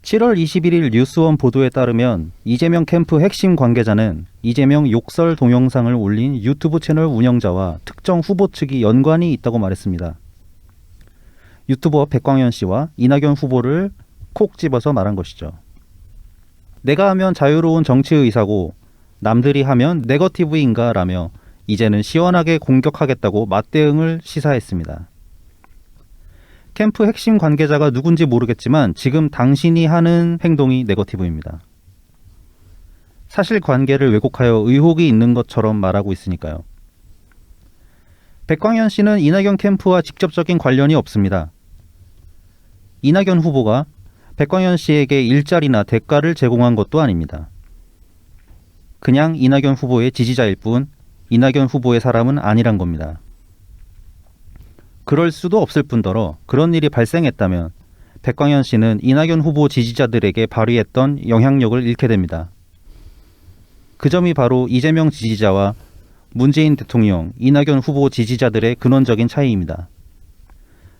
7월 21일 뉴스원 보도에 따르면 이재명 캠프 핵심 관계자는 이재명 욕설 동영상을 올린 유튜브 채널 운영자와 특정 후보 측이 연관이 있다고 말했습니다. 유튜버 백광현 씨와 이낙연 후보를 콕 집어서 말한 것이죠. 내가 하면 자유로운 정치 의사고 남들이 하면 네거티브인가 라며 이제는 시원하게 공격하겠다고 맞대응을 시사했습니다. 캠프 핵심 관계자가 누군지 모르겠지만 지금 당신이 하는 행동이 네거티브입니다. 사실관계를 왜곡하여 의혹이 있는 것처럼 말하고 있으니까요. 백광현 씨는 이낙연 캠프와 직접적인 관련이 없습니다. 이낙연 후보가 백광현 씨에게 일자리나 대가를 제공한 것도 아닙니다. 그냥 이낙연 후보의 지지자일 뿐 이낙연 후보의 사람은 아니란 겁니다. 그럴 수도 없을 뿐더러 그런 일이 발생했다면 백광현 씨는 이낙연 후보 지지자들에게 발휘했던 영향력을 잃게 됩니다. 그 점이 바로 이재명 지지자와 문재인 대통령, 이낙연 후보 지지자들의 근원적인 차이입니다.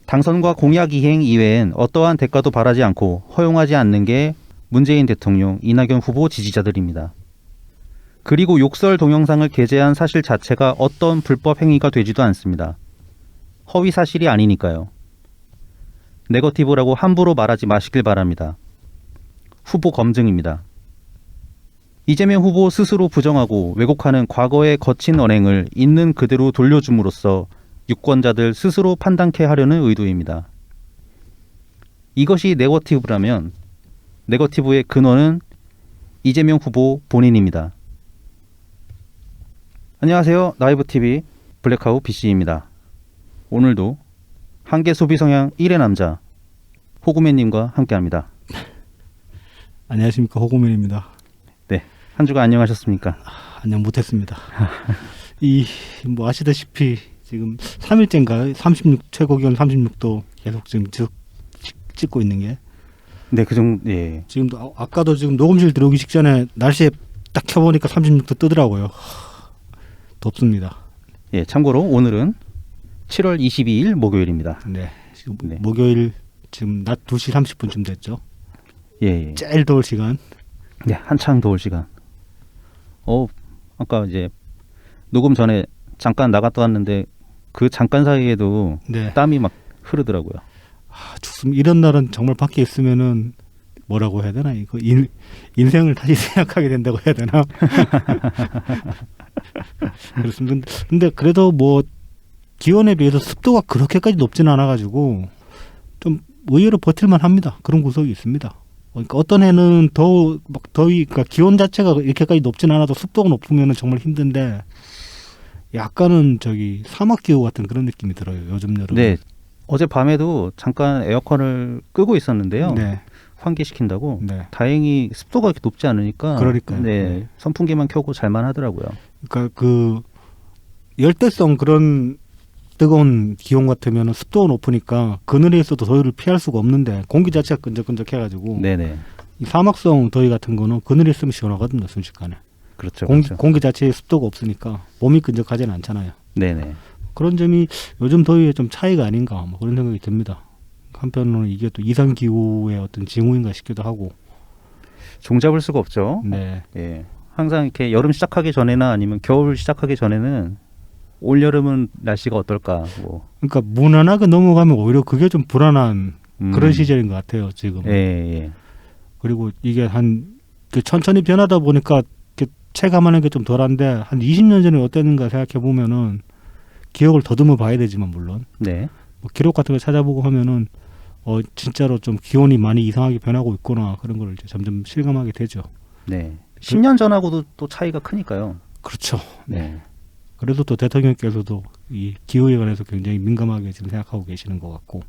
당선과 공약 이행 이외엔 어떠한 대가도 바라지 않고 허용하지 않는 게 문재인 대통령, 이낙연 후보 지지자들입니다. 그리고 욕설 동영상을 게재한 사실 자체가 어떤 불법 행위가 되지도 않습니다. 허위 사실이 아니니까요. 네거티브라고 함부로 말하지 마시길 바랍니다. 후보 검증입니다. 이재명 후보 스스로 부정하고 왜곡하는 과거의 거친 언행을 있는 그대로 돌려줌으로써 유권자들 스스로 판단케 하려는 의도입니다. 이것이 네거티브라면 네거티브의 근원은 이재명 후보 본인입니다. 안녕하세요. 나이브TV 블랙하우 BC입니다. 오늘도 한계 소비 성향 1의 남자 호구맨님과 함께합니다. 안녕하십니까, 호구맨입니다. 네, 한 주간 안녕하셨습니까? 안녕 못했습니다. 뭐 아시다시피 지금 3일째인가 36 최고 기온 36도 계속 지금 찍고 있는 게. 네, 그 정도. 예. 지금도 아까도 지금 녹음실 들어오기 직전에 날씨에 딱 켜보니까 36도 뜨더라고요. 덥습니다. 예, 참고로 오늘은 7월 22일 목요일입니다. 네, 지금 네. 목요일 지금 낮 2시 30분쯤 됐죠. 예. 제일 더울 시간. 네, 한창 더울 시간. 아까 이제 녹음 전에 잠깐 나갔다 왔는데 그 잠깐 사이에도 네. 땀이 막 흐르더라고요. 죽습니다. 이런 날은 정말 밖에 있으면은 뭐라고 해야 되나? 이거 인생을 다시 생각하게 된다고 해야 되나? 그렇습니다. 근데 그래도 뭐 기온에 비해서 습도가 그렇게까지 높지는 않아가지고 좀 의외로 버틸만 합니다. 그런 구석이 있습니다. 그러니까 어떤 해는 더위, 그러니까 기온 자체가 이렇게까지 높지는 않아도 습도가 높으면 정말 힘든데 약간은 사막 기후 같은 그런 느낌이 들어요. 요즘 여름. 네. 어제 밤에도 잠깐 에어컨을 끄고 있었는데요. 네. 환기시킨다고. 네. 다행히 습도가 이렇게 높지 않으니까. 그러니까요. 네. 선풍기만 켜고 잘만 하더라고요. 그러니까 그 열대성 그런 뜨거운 기온 같으면 습도가 높으니까 그늘에 있어도 더위를 피할 수가 없는데 공기 자체가 끈적끈적해가지고. 네네. 이 사막성 더위 같은 거는 그늘에 있으면 시원하거든요, 순식간에. 그렇죠. 공기 자체에 습도가 없으니까 몸이 끈적하지는 않잖아요. 네네. 그런 점이 요즘 더위에 좀 차이가 아닌가 뭐 그런 생각이 듭니다. 한편으로는 이게 또 이상 기후의 어떤 징후인가 싶기도 하고. 종잡을 수가 없죠. 네. 예. 항상 이렇게 여름 시작하기 전에나 아니면 겨울 시작하기 전에는 올 여름은 날씨가 어떨까. 뭐. 그러니까 무난하게 넘어가면 오히려 그게 좀 불안한 그런 시절인 것 같아요 지금. 예. 그리고 이게 천천히 변하다 보니까 체감하는 게 좀 덜한데 한 20년 전에 어땠는가 생각해 보면은 기억을 더듬어 봐야 되지만 물론. 네. 뭐 기록 같은 걸 찾아보고 하면은 진짜로 좀 기온이 많이 이상하게 변하고 있구나 그런 걸 이제 점점 실감하게 되죠. 네. 10년 전하고도 또 차이가 크니까요. 그렇죠. 네. 그래도 또 대통령께서도 이 기후에 관해서 굉장히 민감하게 지금 생각하고 계시는 것 같고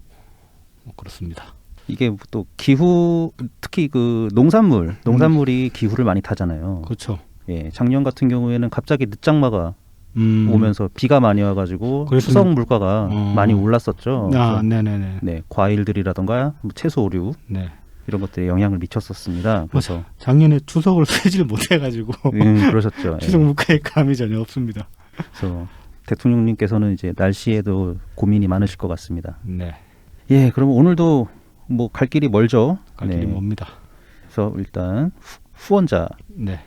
그렇습니다. 이게 또 기후 특히 그 농산물이 기후를 많이 타잖아요. 그렇죠. 예. 작년 같은 경우에는 갑자기 늦장마가 오면서 비가 많이 와가지고 수성 물가가 많이 올랐었죠. 네네네. 네, 과일들이라던가 뭐 채소 오류 네. 이런 것들에 영향을 미쳤었습니다. 그래서 작년에 추석을 쇠지를 못해가지고 그러셨죠. 추석 물가에 감이 전혀 없습니다. 그래서 대통령님께서는 이제 날씨에도 고민이 많으실 것 같습니다. 네. 예, 그럼 오늘도 뭐 갈 길이 멀죠. 갈 길이 멉니다. 그래서 일단 후원자 네.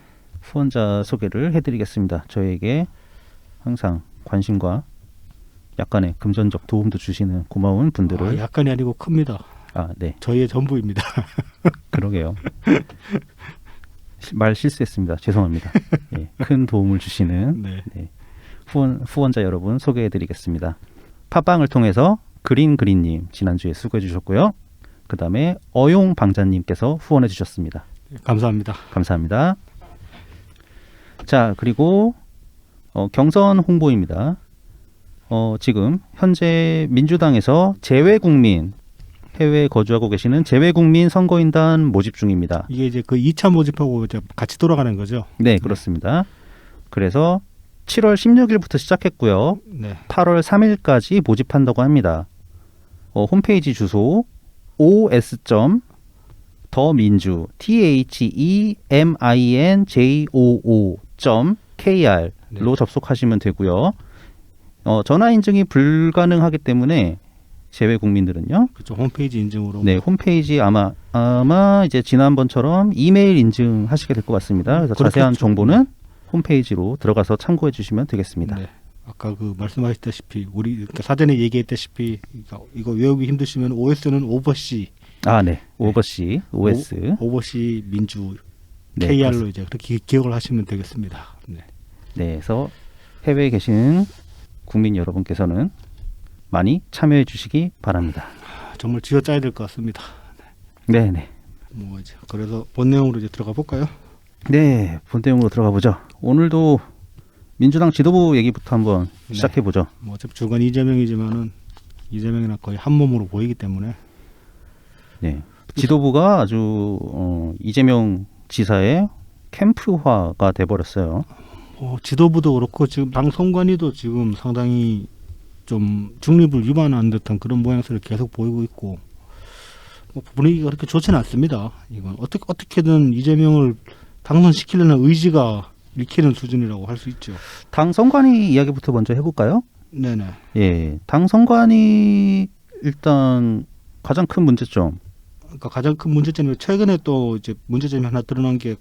소개를 해드리겠습니다. 저에게 항상 관심과 약간의 금전적 도움도 주시는 고마운 분들을 약간이 아니고 큽니다. 네. 저희의 전부입니다. 그러게요. 말 실수했습니다. 죄송합니다. 예, 큰 도움을 주시는 네. 네, 후원자 여러분 소개해드리겠습니다. 팟빵을 통해서 그린님 지난주에 수고해 주셨고요. 그 다음에 어용방자님께서 후원해 주셨습니다. 감사합니다. 감사합니다. 자, 그리고 경선 홍보입니다. 지금 현재 민주당에서 재외국민, 해외에 거주하고 계시는 재외국민 선거인단 모집 중입니다. 이게 이제 그 2차 모집하고 이제 같이 돌아가는 거죠? 네, 그렇습니다. 그래서 7월 16일부터 시작했고요. 네. 8월 3일까지 모집한다고 합니다. 홈페이지 주소 os.더민주 theminjoo.kr로 네. 접속하시면 되고요. 전화 인증이 불가능하기 때문에 재외 국민들은요. 그렇죠. 홈페이지 인증으로. 네, 홈페이지 아마 이제 지난번처럼 이메일 인증하시게 될 것 같습니다. 그래서 그렇겠죠. 자세한 정보는 홈페이지로 들어가서 참고해 주시면 되겠습니다. 네. 아까 그 말씀하셨다시피 우리 그러니까 사전에 얘기했다시피 이거 외우기 힘드시면 OS는 오버시. 네. 오버시, OS. 오버시 민주 네, KR로 이제 그렇게 기억을 하시면 되겠습니다. 네. 네, 그래서 해외에 계시는 국민 여러분께서는 많이 참여해 주시기 바랍니다. 정말 쥐어짜야 될 것 같습니다. 네, 네. 뭐 이제 그래서 본 내용으로 이제 들어가 볼까요? 네, 본 내용으로 들어가 보죠. 오늘도 민주당 지도부 얘기부터 한번 네. 시작해 보죠. 뭐 어차피 주간 이재명이지만은 이재명이랑 거의 한 몸으로 보이기 때문에 네, 지도부가 아주 이재명 지사의 캠프화가 돼 버렸어요. 지도부도 그렇고 지금 당 선관위도 지금 상당히 좀 중립을 위반한 듯한 그런 모양새를 계속 보이고 있고 뭐 분위기가 그렇게 좋지는 않습니다. 이건 어떻게든 이재명을 당선시키려는 의지가 읽히는 수준이라고 할 수 있죠. 당 선관위 이야기부터 먼저 해볼까요? 네네. 예, 당 선관위 일단 가장 큰 문제점. 그러니까 가장 큰 문제점이 최근에 또 이제 문제점이 하나 드러난 게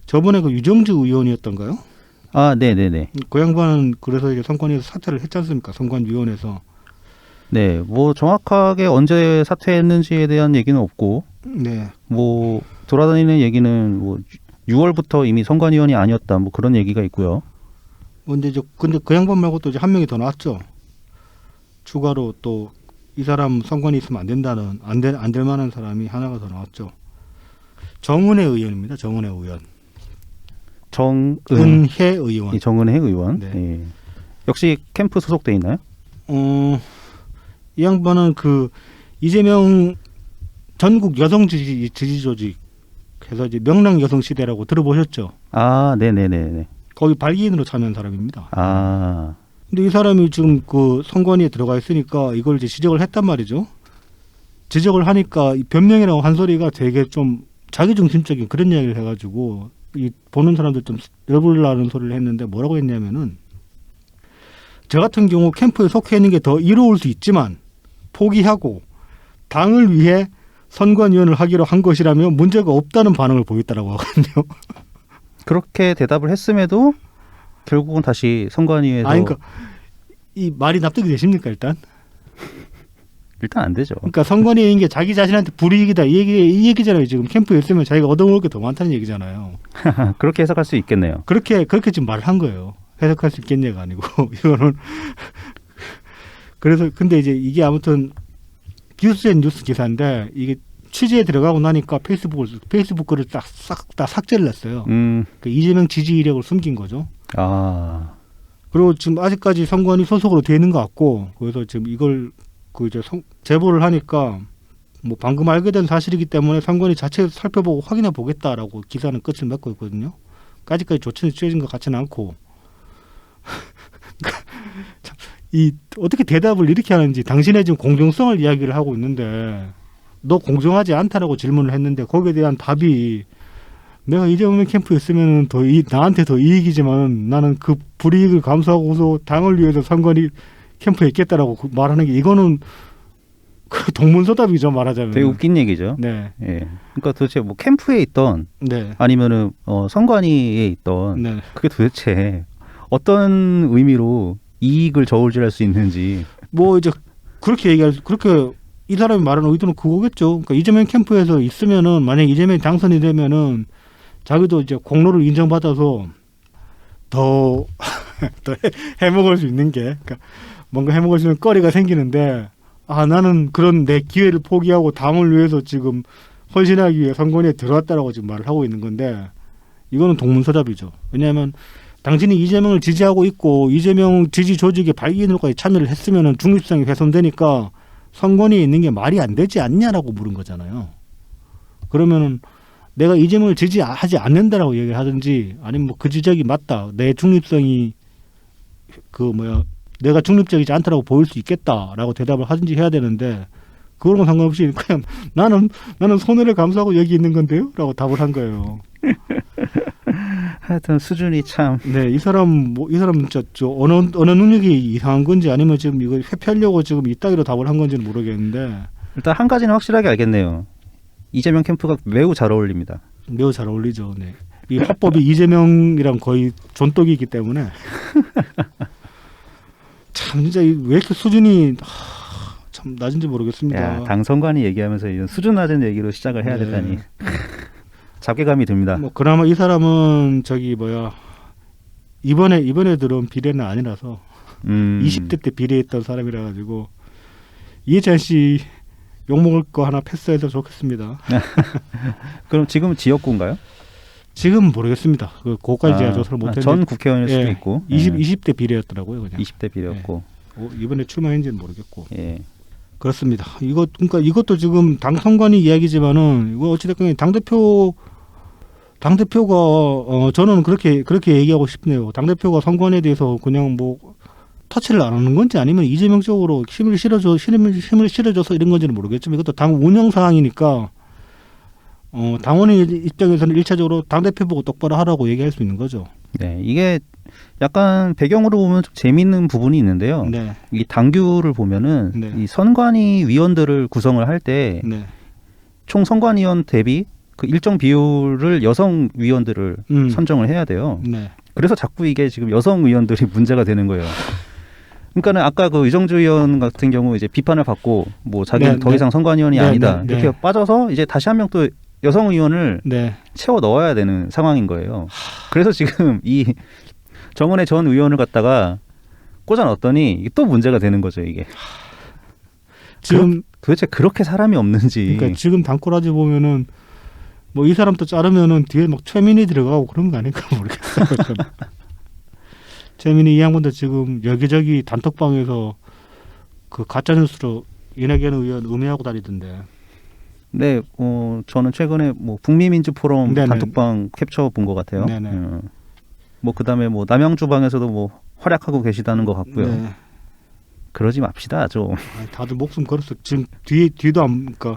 저번에 그 유정주 의원이었던가요? 네네네. 그 양반은 그래서 이제 선관위에서 사퇴를 했지 않습니까? 선관위원회에서. 네, 뭐 정확하게 언제 사퇴했는지에 대한 얘기는 없고, 네. 뭐 돌아다니는 얘기는 뭐 6월부터 이미 선관위원이 아니었다, 뭐 그런 얘기가 있고요. 근데 그 양반 말고 또 이제 한 명이 더 나왔죠. 추가로 또 이 사람 선관위 있으면 안 된다는 안 될 만한 사람이 하나가 더 나왔죠. 정은혜 의원입니다. 정은혜 의원. 은혜 의원. 정은혜 의원. 네. 예. 역시 캠프 소속돼 있나요? 이 양반은 그 이재명 전국 여성 지지 조직 해서 이제 명랑 여성 시대라고 들어보셨죠? 네네네네. 거기 발기인으로 참여한 사람입니다. 근데 이 사람이 지금 그 선관위에 들어가 있으니까 이걸 이제 지적을 했단 말이죠. 지적을 하니까 이 변명이라고 한 소리가 되게 좀 자기중심적인 그런 이야기를 해가지고 이 보는 사람들 좀 열불나는 소리를 했는데 뭐라고 했냐면은 저 같은 경우 캠프에 속해 있는 게 더 이로울 수 있지만 포기하고 당을 위해 선관위원을 하기로 한 것이라며 문제가 없다는 반응을 보였다라고 하거든요. 그렇게 대답을 했음에도 결국은 다시 선관위에서 그러니까 이 말이 납득이 되십니까 일단? 일단 안 되죠. 그러니까 선관위인 게 자기 자신한테 불이익이다 이 얘기잖아요. 지금 캠프에 있으면 자기가 얻어먹을 게 더 많다는 얘기잖아요. 그렇게 해석할 수 있겠네요. 그렇게 지금 말을 한 거예요. 해석할 수 있겠냐가 아니고 이거는 그래서 근데 이제 이게 아무튼 뉴스엔 뉴스 기사인데 이게 취재에 들어가고 나니까 페이스북 글을 싹 다 삭제를 했어요. 그러니까 이재명 지지 이력을 숨긴 거죠. 그리고 지금 아직까지 선관위 소속으로 돼 있는 것 같고 그래서 지금 이걸 그 이제 제보를 하니까 뭐 방금 알게 된 사실이기 때문에 선관위 자체에서 살펴보고 확인해 보겠다라고 기사는 끝을 맺고 있거든요. 아직까지 조치는 취해진 것 같지는 않고 이 어떻게 대답을 이렇게 하는지 당신의 지금 공정성을 이야기를 하고 있는데 너 공정하지 않다라고 질문을 했는데 거기에 대한 답이 내가 이재명 캠프에 있으면 나한테 더 이익이지만 나는 그 불이익을 감수하고서 당을 위해서 선관위 캠프에 있겠다라고 말하는 게 이거는 그 동문서답이죠 말하자면. 되게 웃긴 얘기죠. 네, 예. 그러니까 도대체 뭐 캠프에 있던 네, 아니면은 선관위에 있던 네. 그게 도대체 어떤 의미로 이익을 저울질할 수 있는지. 뭐 이제 그렇게 이 사람이 말하는 의도는 그거겠죠. 그러니까 이재명 캠프에서 있으면은 만약 이재명이 당선이 되면은 자기도 이제 공로를 인정받아서 더, 더 해먹을 수 있는 게, 그러니까 뭔가 해먹을 수 있는 거리가 생기는데, 아, 나는 그런 내 기회를 포기하고 당을 위해서 지금 헌신하기 위해 선관위에 들어왔다라고 지금 말을 하고 있는 건데, 이거는 동문서답이죠. 왜냐하면 당신이 이재명을 지지하고 있고 이재명 지지 조직의 발기인으로까지 참여를 했으면은 중립성이 훼손되니까 선관위에 있는 게 말이 안 되지 않냐라고 물은 거잖아요. 그러면은 내가 이재명을 지지하지 않는다라고 얘기를 하든지 아니면 뭐 그 지적이 맞다. 내 중립성이 내가 중립적이지 않다라고 보일 수 있겠다라고 대답을 하든지 해야 되는데 그거랑 상관없이 그냥 나는 손해를 감수하고 여기 있는 건데요라고 답을 한 거예요. 하여튼 수준이 참. 네, 이 사람 진짜 어느 능력이 이상한 건지 아니면 지금 이거 회피하려고 지금 이따위로 답을 한 건지는 모르겠는데 일단 한 가지는 확실하게 알겠네요. 이재명 캠프가 매우 잘 어울립니다. 매우 잘 어울리죠. 네. 이 화법이 이재명이랑 거의 존독이기 때문에 참 진짜 왜 이렇게 수준이 참 낮은지 모르겠습니다. 야, 당선관이 얘기하면서 이런 수준 낮은 얘기로 시작을 해야 네. 되다니 자괴감이 듭니다. 뭐 그나마 이 사람은 이번에 들어온 비례는 아니라서 20대 때 비례했던 사람이라 가지고 이해찬 씨 욕먹을 거 하나 패스해서 좋겠습니다. 그럼 지금 지역구인가요? 지금 모르겠습니다. 그거까지 제가 조사를 못했는데 전 국회의원일 수도 예, 있고 20대 비례였더라고요. 그냥 20대 비례였고 이번에 출마했는지는 모르겠고 예. 그렇습니다. 그러니까 이것도 지금 당선관위 이야기지만은 이거 어찌됐건 당대표가 저는 그렇게 얘기하고 싶네요. 당대표가 선관위에 대해서 그냥 뭐 터치를 안 하는 건지 아니면 이재명 쪽으로 힘을 실어줘서 이런 건지는 모르겠지만 이것도 당 운영 사항이니까 당원의 입장에서는 1차적으로 당대표 보고 똑바로 하라고 얘기할 수 있는 거죠. 네, 이게 약간 배경으로 보면 좀 재밌는 부분이 있는데요. 네. 이 당규를 보면은 네. 이 선관위 위원들을 구성을 할 때 총 네. 선관위원 대비 그 일정 비율을 여성 위원들을 선정을 해야 돼요. 네. 그래서 자꾸 이게 지금 여성 의원들이 문제가 되는 거예요. 그러니까는 아까 그 의정주 의원 같은 경우 이제 비판을 받고 뭐 자기는 네, 더 이상 선관위원이 네, 아니다 네, 이렇게 네. 빠져서 이제 다시 한 명 또 여성 의원을 네. 채워 넣어야 되는 상황인 거예요. 그래서 지금 이 정은혜 전 의원을 갖다가 꽂아 넣었더니 이게 또 문제가 되는 거죠, 이게. 지금 도대체 그렇게 사람이 없는지. 그러니까 지금 당꼬라지 보면은 뭐 이 사람 또 자르면은 뒤에 막 최민희 들어가고 그런 거 아닐까 모르겠어요. 최민희 이 양반도 지금 여기저기 단톡방에서 그 가짜 뉴스로 이낙연 의원 음해하고 다니던데. 네, 저는 최근에 뭐 북미민주 포럼 네네. 단톡방 캡처 본 것 같아요. 네네. 뭐 그다음에 뭐 남양주 방에서도 뭐 활약하고 계시다는 것 같고요. 네. 그러지 맙시다, 좀. 아니, 다들 목숨 걸었어. 지금 뒤도 안 그러니까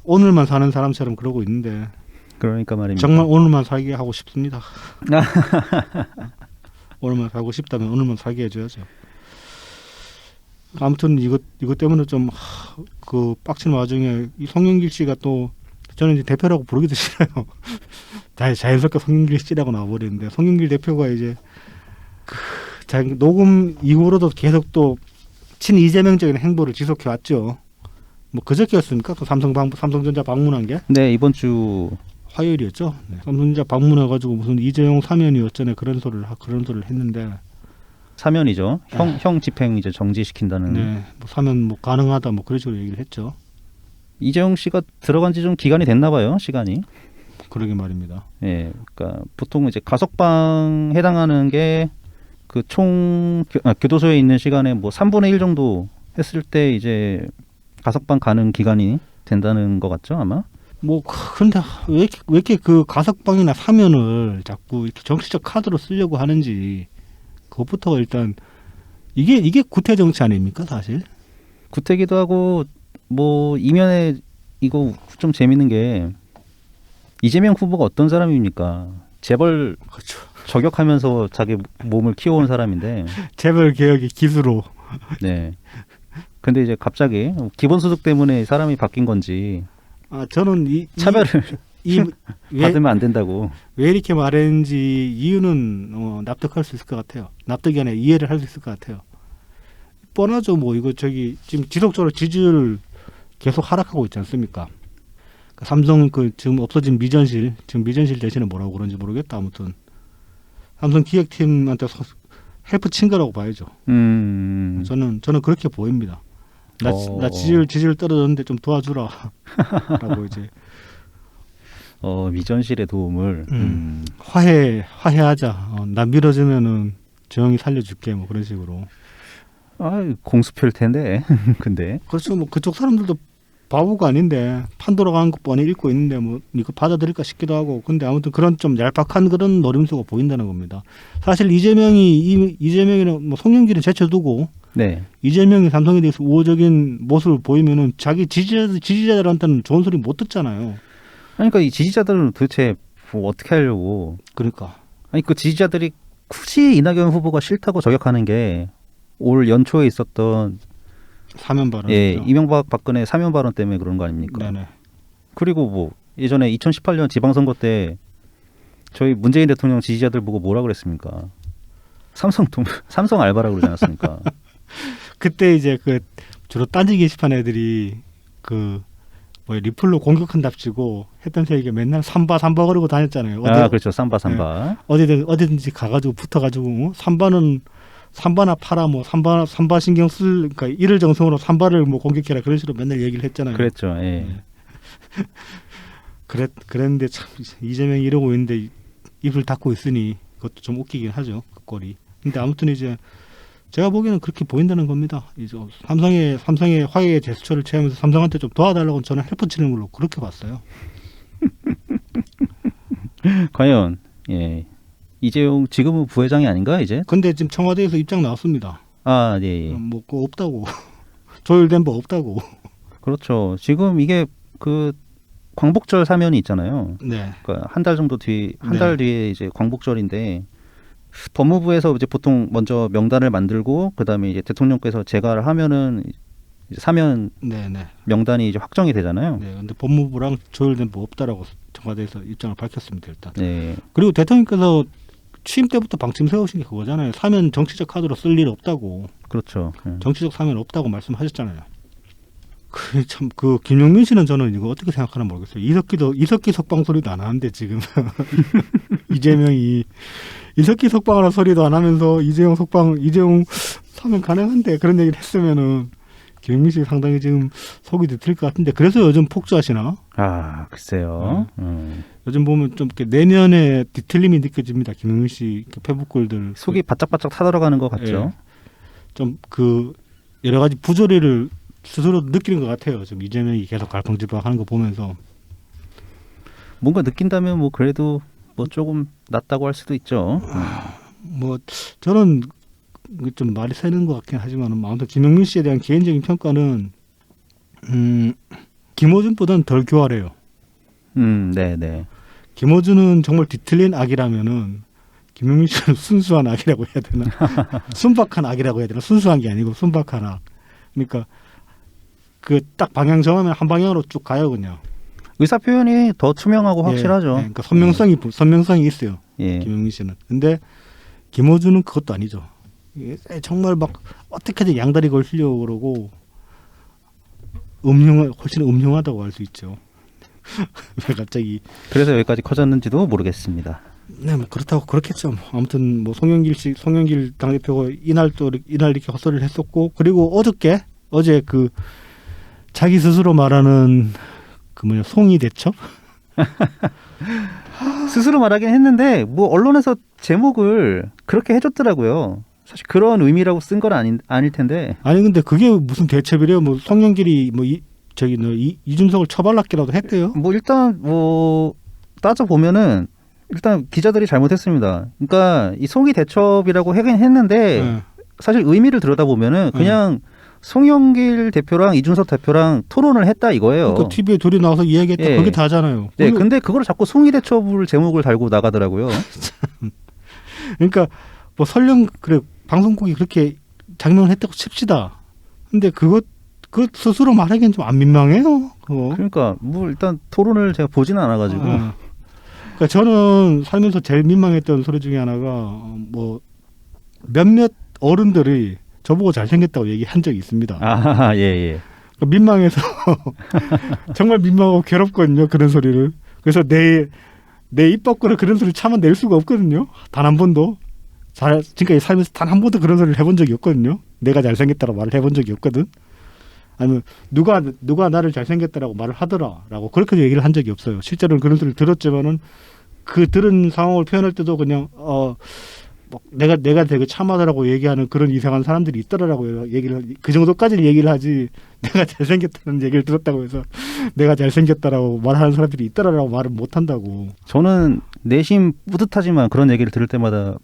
오늘만 사는 사람처럼 그러고 있는데 그러니까 말입니다. 정말 오늘만 살게 하고 싶습니다. 오늘만 살고 싶다면 오늘만 살게 해줘야죠. 아무튼 이것 때문에 좀 그 빡치는 와중에 이 송영길 씨가 또 저는 이제 대표라고 부르기도 싫어요. 자연스럽게 송영길 씨라고 나와버리는데 송영길 대표가 이제 녹음 이후로도 계속 또 친이재명적인 행보를 지속해 왔죠. 뭐 그저께였습니까? 또 삼성전자 방문한 게 네, 이번 주 화요일이었죠. 네. 삼성전자 방문해가지고 무슨 이재용 사면이 어쩌네 그런 소리를 했는데. 사면이죠. 형 집행 이제 정지시킨다는. 네, 뭐 사면 뭐 가능하다 뭐 그런 식으로 얘기를 했죠. 이재용 씨가 들어간 지 좀 기간이 됐나 봐요, 시간이. 그러게 말입니다. 예, 그러니까 보통 이제 가석방 해당하는 게 그 총 교도소에 있는 시간에 뭐 3분의 1 정도 했을 때 이제 가석방 가는 기간이 된다는 것 같죠, 아마. 뭐 그런데 왜 이렇게 그 가석방이나 사면을 자꾸 이렇게 정치적 카드로 쓰려고 하는지 그것부터가 일단 이게 구태 정치 아닙니까 사실? 구태기도 하고 뭐 이면에 이거 좀 재밌는 게 이재명 후보가 어떤 사람입니까? 재벌 그렇죠. 저격하면서 자기 몸을 키워온 사람인데. 재벌 개혁의 기수로. 네. 근데 이제 갑자기 기본소득 때문에 사람이 바뀐 건지 저는 차별을 왜, 받으면 안 된다고. 왜 이렇게 말했는지 이유는 납득할 수 있을 것 같아요. 납득이 아니라 이해를 할 수 있을 것 같아요. 뻔하죠. 뭐 이거 저기 지금 지속적으로 지지율 계속 하락하고 있지 않습니까? 삼성 지금 없어진 미전실, 지금 미전실 대신에 뭐라고 그런지 모르겠다. 아무튼 삼성 기획팀한테 헬프 친 거라고 봐야죠. 저는 그렇게 보입니다. 나 지지율 떨어졌는데 좀 도와주라라고 이제. 미전실의 도움을. 화해하자. 나 밀어주면은 조용히 살려줄게. 뭐 그런 식으로. 공수표일 텐데. 근데. 그렇죠. 뭐 그쪽 사람들도 바보가 아닌데 판도라 가는 거 뻔히 읽고 있는데 뭐 이거 받아들일까 싶기도 하고. 근데 아무튼 그런 좀 얄팍한 그런 노림수가 보인다는 겁니다. 사실 이재명이는 뭐 송영길은 제쳐두고 네. 이재명이 삼성에 대해서 우호적인 모습을 보이면은 자기 지지자들한테는 좋은 소리 못 듣잖아요. 그러니까 이 지지자들은 도대체 뭐 어떻게 하려고. 그러니까. 아니 그 지지자들이 굳이 이낙연 후보가 싫다고 저격하는 게 올 연초에 있었던 사면 발언. 이명박 박근혜 사면 발언 때문에 그런 거 아닙니까? 네네. 그리고 뭐 예전에 2018년 지방선거 때 저희 문재인 대통령 지지자들 보고 뭐라 그랬습니까? 삼성 알바라고 그러지 않았습니까? 그때 이제 주로 딴지 게시판 애들이 리플로 공격한답시고 했던 얘기가 맨날 삼바 그러고 다녔잖아요. 그렇죠. 삼바. 어디든지 가가지고 붙어가지고 삼바나 팔아 뭐 삼바 신경 그러니까 이를 정성으로 삼바를 뭐 공격해라 그런 식으로 맨날 얘기를 했잖아요. 그랬죠. 예. 그랬는데 참 이재명이 이러고 있는데 입을 닫고 있으니 그것도 좀 웃기긴 하죠. 그 꼴이. 근데 아무튼 이제 제가 보기에는 그렇게 보인다는 겁니다. 이제 삼성의 화해의 제스처를 취하면서 삼성한테 좀 도와달라고 저는 헬프 치는 걸로 그렇게 봤어요. 과연 이재용 지금은 부회장이 아닌가 이제? 근데 지금 청와대에서 입장 나왔습니다. 네. 뭐 그거 없다고. 조율된 바 없다고. 그렇죠. 지금 이게 광복절 사면이 있잖아요. 네. 그러니까 한 달 뒤에 이제 광복절인데 법무부에서 이제 보통 먼저 명단을 만들고 그다음에 이제 대통령께서 제가를 하면은 이제 사면 명단이 이제 확정이 되잖아요. 네. 근데 법무부랑 조율된 바 없다라고 청와대에서 입장을 밝혔습니다, 일단. 네. 그리고 대통령께서 취임 때부터 방침 세우신 게 그거잖아요. 사면 정치적 카드로 쓸 일 없다고. 그렇죠. 정치적 사면 없다고 말씀하셨잖아요. 김용민 씨는 저는 이거 어떻게 생각하나 모르겠어요. 이석기 석방 소리도 안 하는데 지금 이재명이 이석기 석방하라 소리도 안 하면서 이재용 사면 가능한데 그런 얘기를 했으면은 김용민 씨 상당히 지금 속이 뒤틀릴 것 같은데 그래서 요즘 폭주하시나? 글쎄요. 요즘 보면 좀 이렇게 내면의 뒤틀림이 느껴집니다. 김용민 씨 페북글들 속이 바짝바짝 타들어가는 것 같죠. 좀 여러 가지 부조리를 스스로 느끼는 것 같아요. 지금 이재명이 계속 갈팡질팡하는 거 보면서 뭔가 느낀다면 뭐 그래도 뭐 조금 낫다고 할 수도 있죠. 뭐 저는 좀 말이 새는 것 같긴 하지만 아무튼 김용민 씨에 대한 개인적인 평가는 김어준보다는 덜 교활해요. 네. 김어준은 정말 뒤틀린 악이라면은 김용민 씨는 순수한 악이라고 해야 되나? 순박한 악이라고 해야 되나? 순수한 게 아니고 순박한 악. 그러니까 딱 방향 정하면 한 방향으로 쭉 가요 그냥. 의사 표현이 더 투명하고 확실하죠. 그러니까 선명성이 있어요. 김용민 씨는. 근데 김어준은 그것도 아니죠. 정말 막 어떻게든 양다리 걸으려고 그러고 훨씬 음흉하다고 할 수 있죠. 왜 갑자기? 그래서 여기까지 커졌는지도 모르겠습니다. 네, 뭐 그렇다고 그렇겠죠. 뭐아무튼 송영길 당대표가 이날 이렇게 헛소리를 했었고 그리고 어제 자기 스스로 말하는 송이 대첩? 스스로 말하긴 했는데 뭐 언론에서 제목을 그렇게 해줬더라고요. 사실 그런 의미라고 쓴 건 아닐 텐데. 아니 근데 그게 무슨 대첩이래요? 뭐 송영길이 이준석을 처발랐기라도 했대요. 뭐 일단 따져 보면은 일단 기자들이 잘못했습니다. 그러니까 이 송이 대첩이라고 하긴 했는데 사실 의미를 들여다보면은 그냥 송영길 대표랑 이준석 대표랑 토론을 했다 이거예요. 그러니까 TV에 둘이 나와서 이야기했다. 그게 다잖아요. 네, 근데 그걸 자꾸 송이 대첩을 제목을 달고 나가더라고요. 그러니까 뭐 설령 그래 방송국이 그렇게 장명을 했다고 칩시다. 근데 그 스스로 말하기엔 좀 안 민망해요. 그거. 그러니까 뭐 일단 토론을 제가 보지는 않아가지고 그러니까 저는 살면서 제일 민망했던 소리 중에 하나가 뭐 몇몇 어른들이 저보고 잘생겼다고 얘기한 적이 있습니다. 아, 예, 예. 그러니까 민망해서 정말 민망하고 괴롭거든요. 그런 소리를. 그래서 내 입 밖으로 그런 소리를 참아낼 수가 없거든요. 단 한 번도. 지금까지 살면서 단 한 번도 그런 소리를 해본 적이 없거든요. 내가 잘생겼다고 말을 해본 적이 없거든. 아니면 누가 나를 잘생겼다라고 말을 하더라라고 그렇게 얘기를 한 적이 없어요. 실제로는 그런 소리를 들었지만은 그 들은 상황을 표현할 때도 그냥 뭐 내가 되게 참하다라고 얘기하는 그런 이상한 사람들이 있더라라고 얘기를 그 정도까지는 얘기를 하지 내가 잘생겼다는 얘기를 들었다고 해서 내가 잘생겼다라고 말하는 사람들이 있더라라고 말을 못 한다고. 저는 내심 뿌듯하지만 그런 얘기를 들을 때마다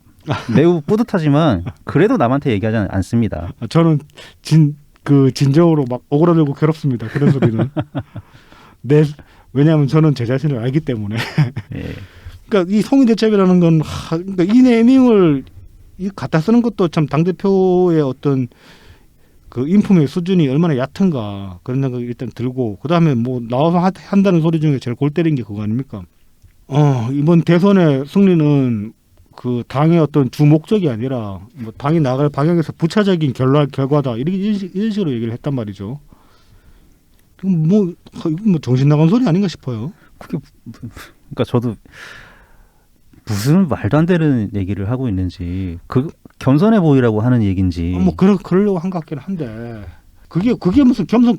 매우 뿌듯하지만 그래도 남한테 얘기하지 않습니다. 저는 진정으로 막 오그라들고 괴롭습니다. 그런 소리는. 왜냐하면 저는 제 자신을 알기 때문에. 예. 그러니까 이 성인대첩이라는 건 그러니까 이 네이밍을 갖다 쓰는 것도 참 당대표의 어떤 그 인품의 수준이 얼마나 얕은가 그런 생각이 일단 들고 그다음에 뭐 나와서 한다는 소리 중에 제일 골 때린 게 그거 아닙니까? 이번 대선의 승리는 그 당의 어떤 주 목적이 아니라 뭐 당이 나갈 방향에서 부차적인 결과다 이런 식으로 얘기를 했단 말이죠. 이건 뭐 정신 나간 소리 아닌가 싶어요. 그게 그러니까 저도 무슨 말도 안 되는 얘기를 하고 있는지 그 겸손해 보이라고 하는 얘기인지 뭐 그러려고 한 것 같긴 한데 그게 무슨 겸손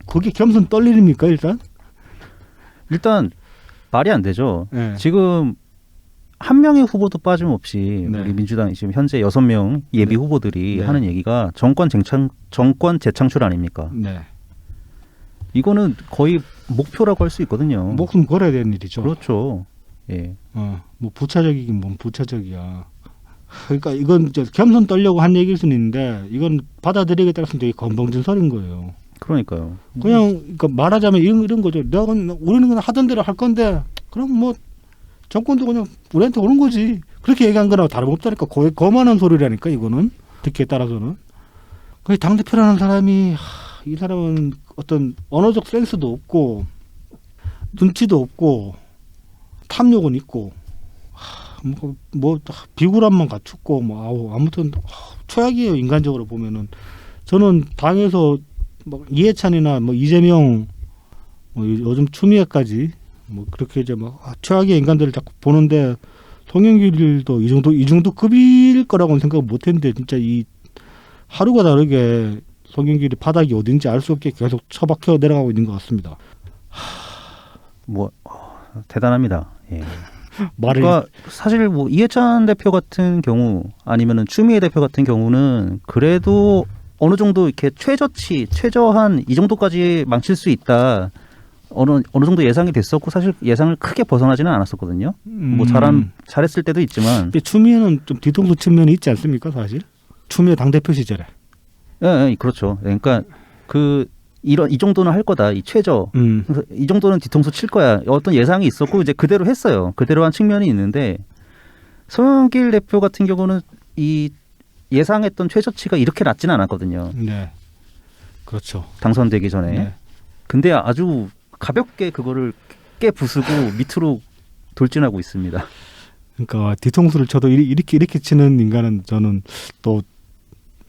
그게 겸손 떨리립니까 일단 말이 안 되죠. 네. 지금 한 명의 후보도 빠짐없이 네. 우리 민주당이 지금 현재 6명 예비 네. 후보들이 네. 하는 얘기가 정권 재창출 아닙니까? 네. 이거는 거의 목표라고 할 수 있거든요. 목숨 걸어야 되는 일이죠. 그렇죠. 예. 뭐 부차적이긴 뭔 부차적이야. 그러니까 이건 이제 겸손 떨려고 한 얘기일 수는 있는데 이건 받아들이기에 따라서는 되게 건방진 소리인 거예요. 그러니까요. 그냥 그러니까 말하자면 이런 거죠. 우리는 그냥 하던 대로 할 건데 그럼 뭐 정권도 그냥 우리한테 오는 거지. 그렇게 얘기한 거나 다름없다니까. 거만한 소리라니까 이거는. 듣기에 따라서는. 그 당대표라는 사람이 이 사람은 어떤 언어적 센스도 없고 눈치도 없고 탐욕은 있고 뭐 비굴함만 갖췄고 아무튼 최악이에요. 인간적으로 보면은. 저는 당에서 뭐 이해찬이나 뭐 이재명 뭐 요즘 추미애까지 뭐 그렇게 이제 막 최악의 인간들을 자꾸 보는데 송영길도 이 정도 급일 거라고는 생각 못 했는데 진짜 이 하루가 다르게 송영길이 바닥이 어딘지 알 수 없게 계속 처박혀 내려가고 있는 것 같습니다. 뭐 대단합니다. 예. 말을 사실 뭐 이해찬 대표 같은 경우 아니면은 추미애 대표 같은 경우는 그래도 어느 정도 이렇게 최저한 이 정도까지 망칠 수 있다. 어느 정도 예상이 됐었고 사실 예상을 크게 벗어나지는 않았었거든요. 뭐 잘했을 때도 있지만. 근데 추미애는 좀 뒤통수 측면이 있지 않습니까, 사실? 추미애 당대표 시절에. 예, 그렇죠. 그러니까 이 정도는 할 거다. 이 최저. 이 정도는 뒤통수 칠 거야. 어떤 예상이 있었고 이제 그대로 했어요. 그대로 한 측면이 있는데 송영길 대표 같은 경우는 이 예상했던 최저치가 이렇게 낮지는 않았거든요. 네. 그렇죠. 당선되기 전에. 네. 근데 아주 가볍게 그거를 깨부수고 밑으로 돌진하고 있습니다. 그러니까 뒤통수를 쳐도 이렇게 치는 인간은 저는 또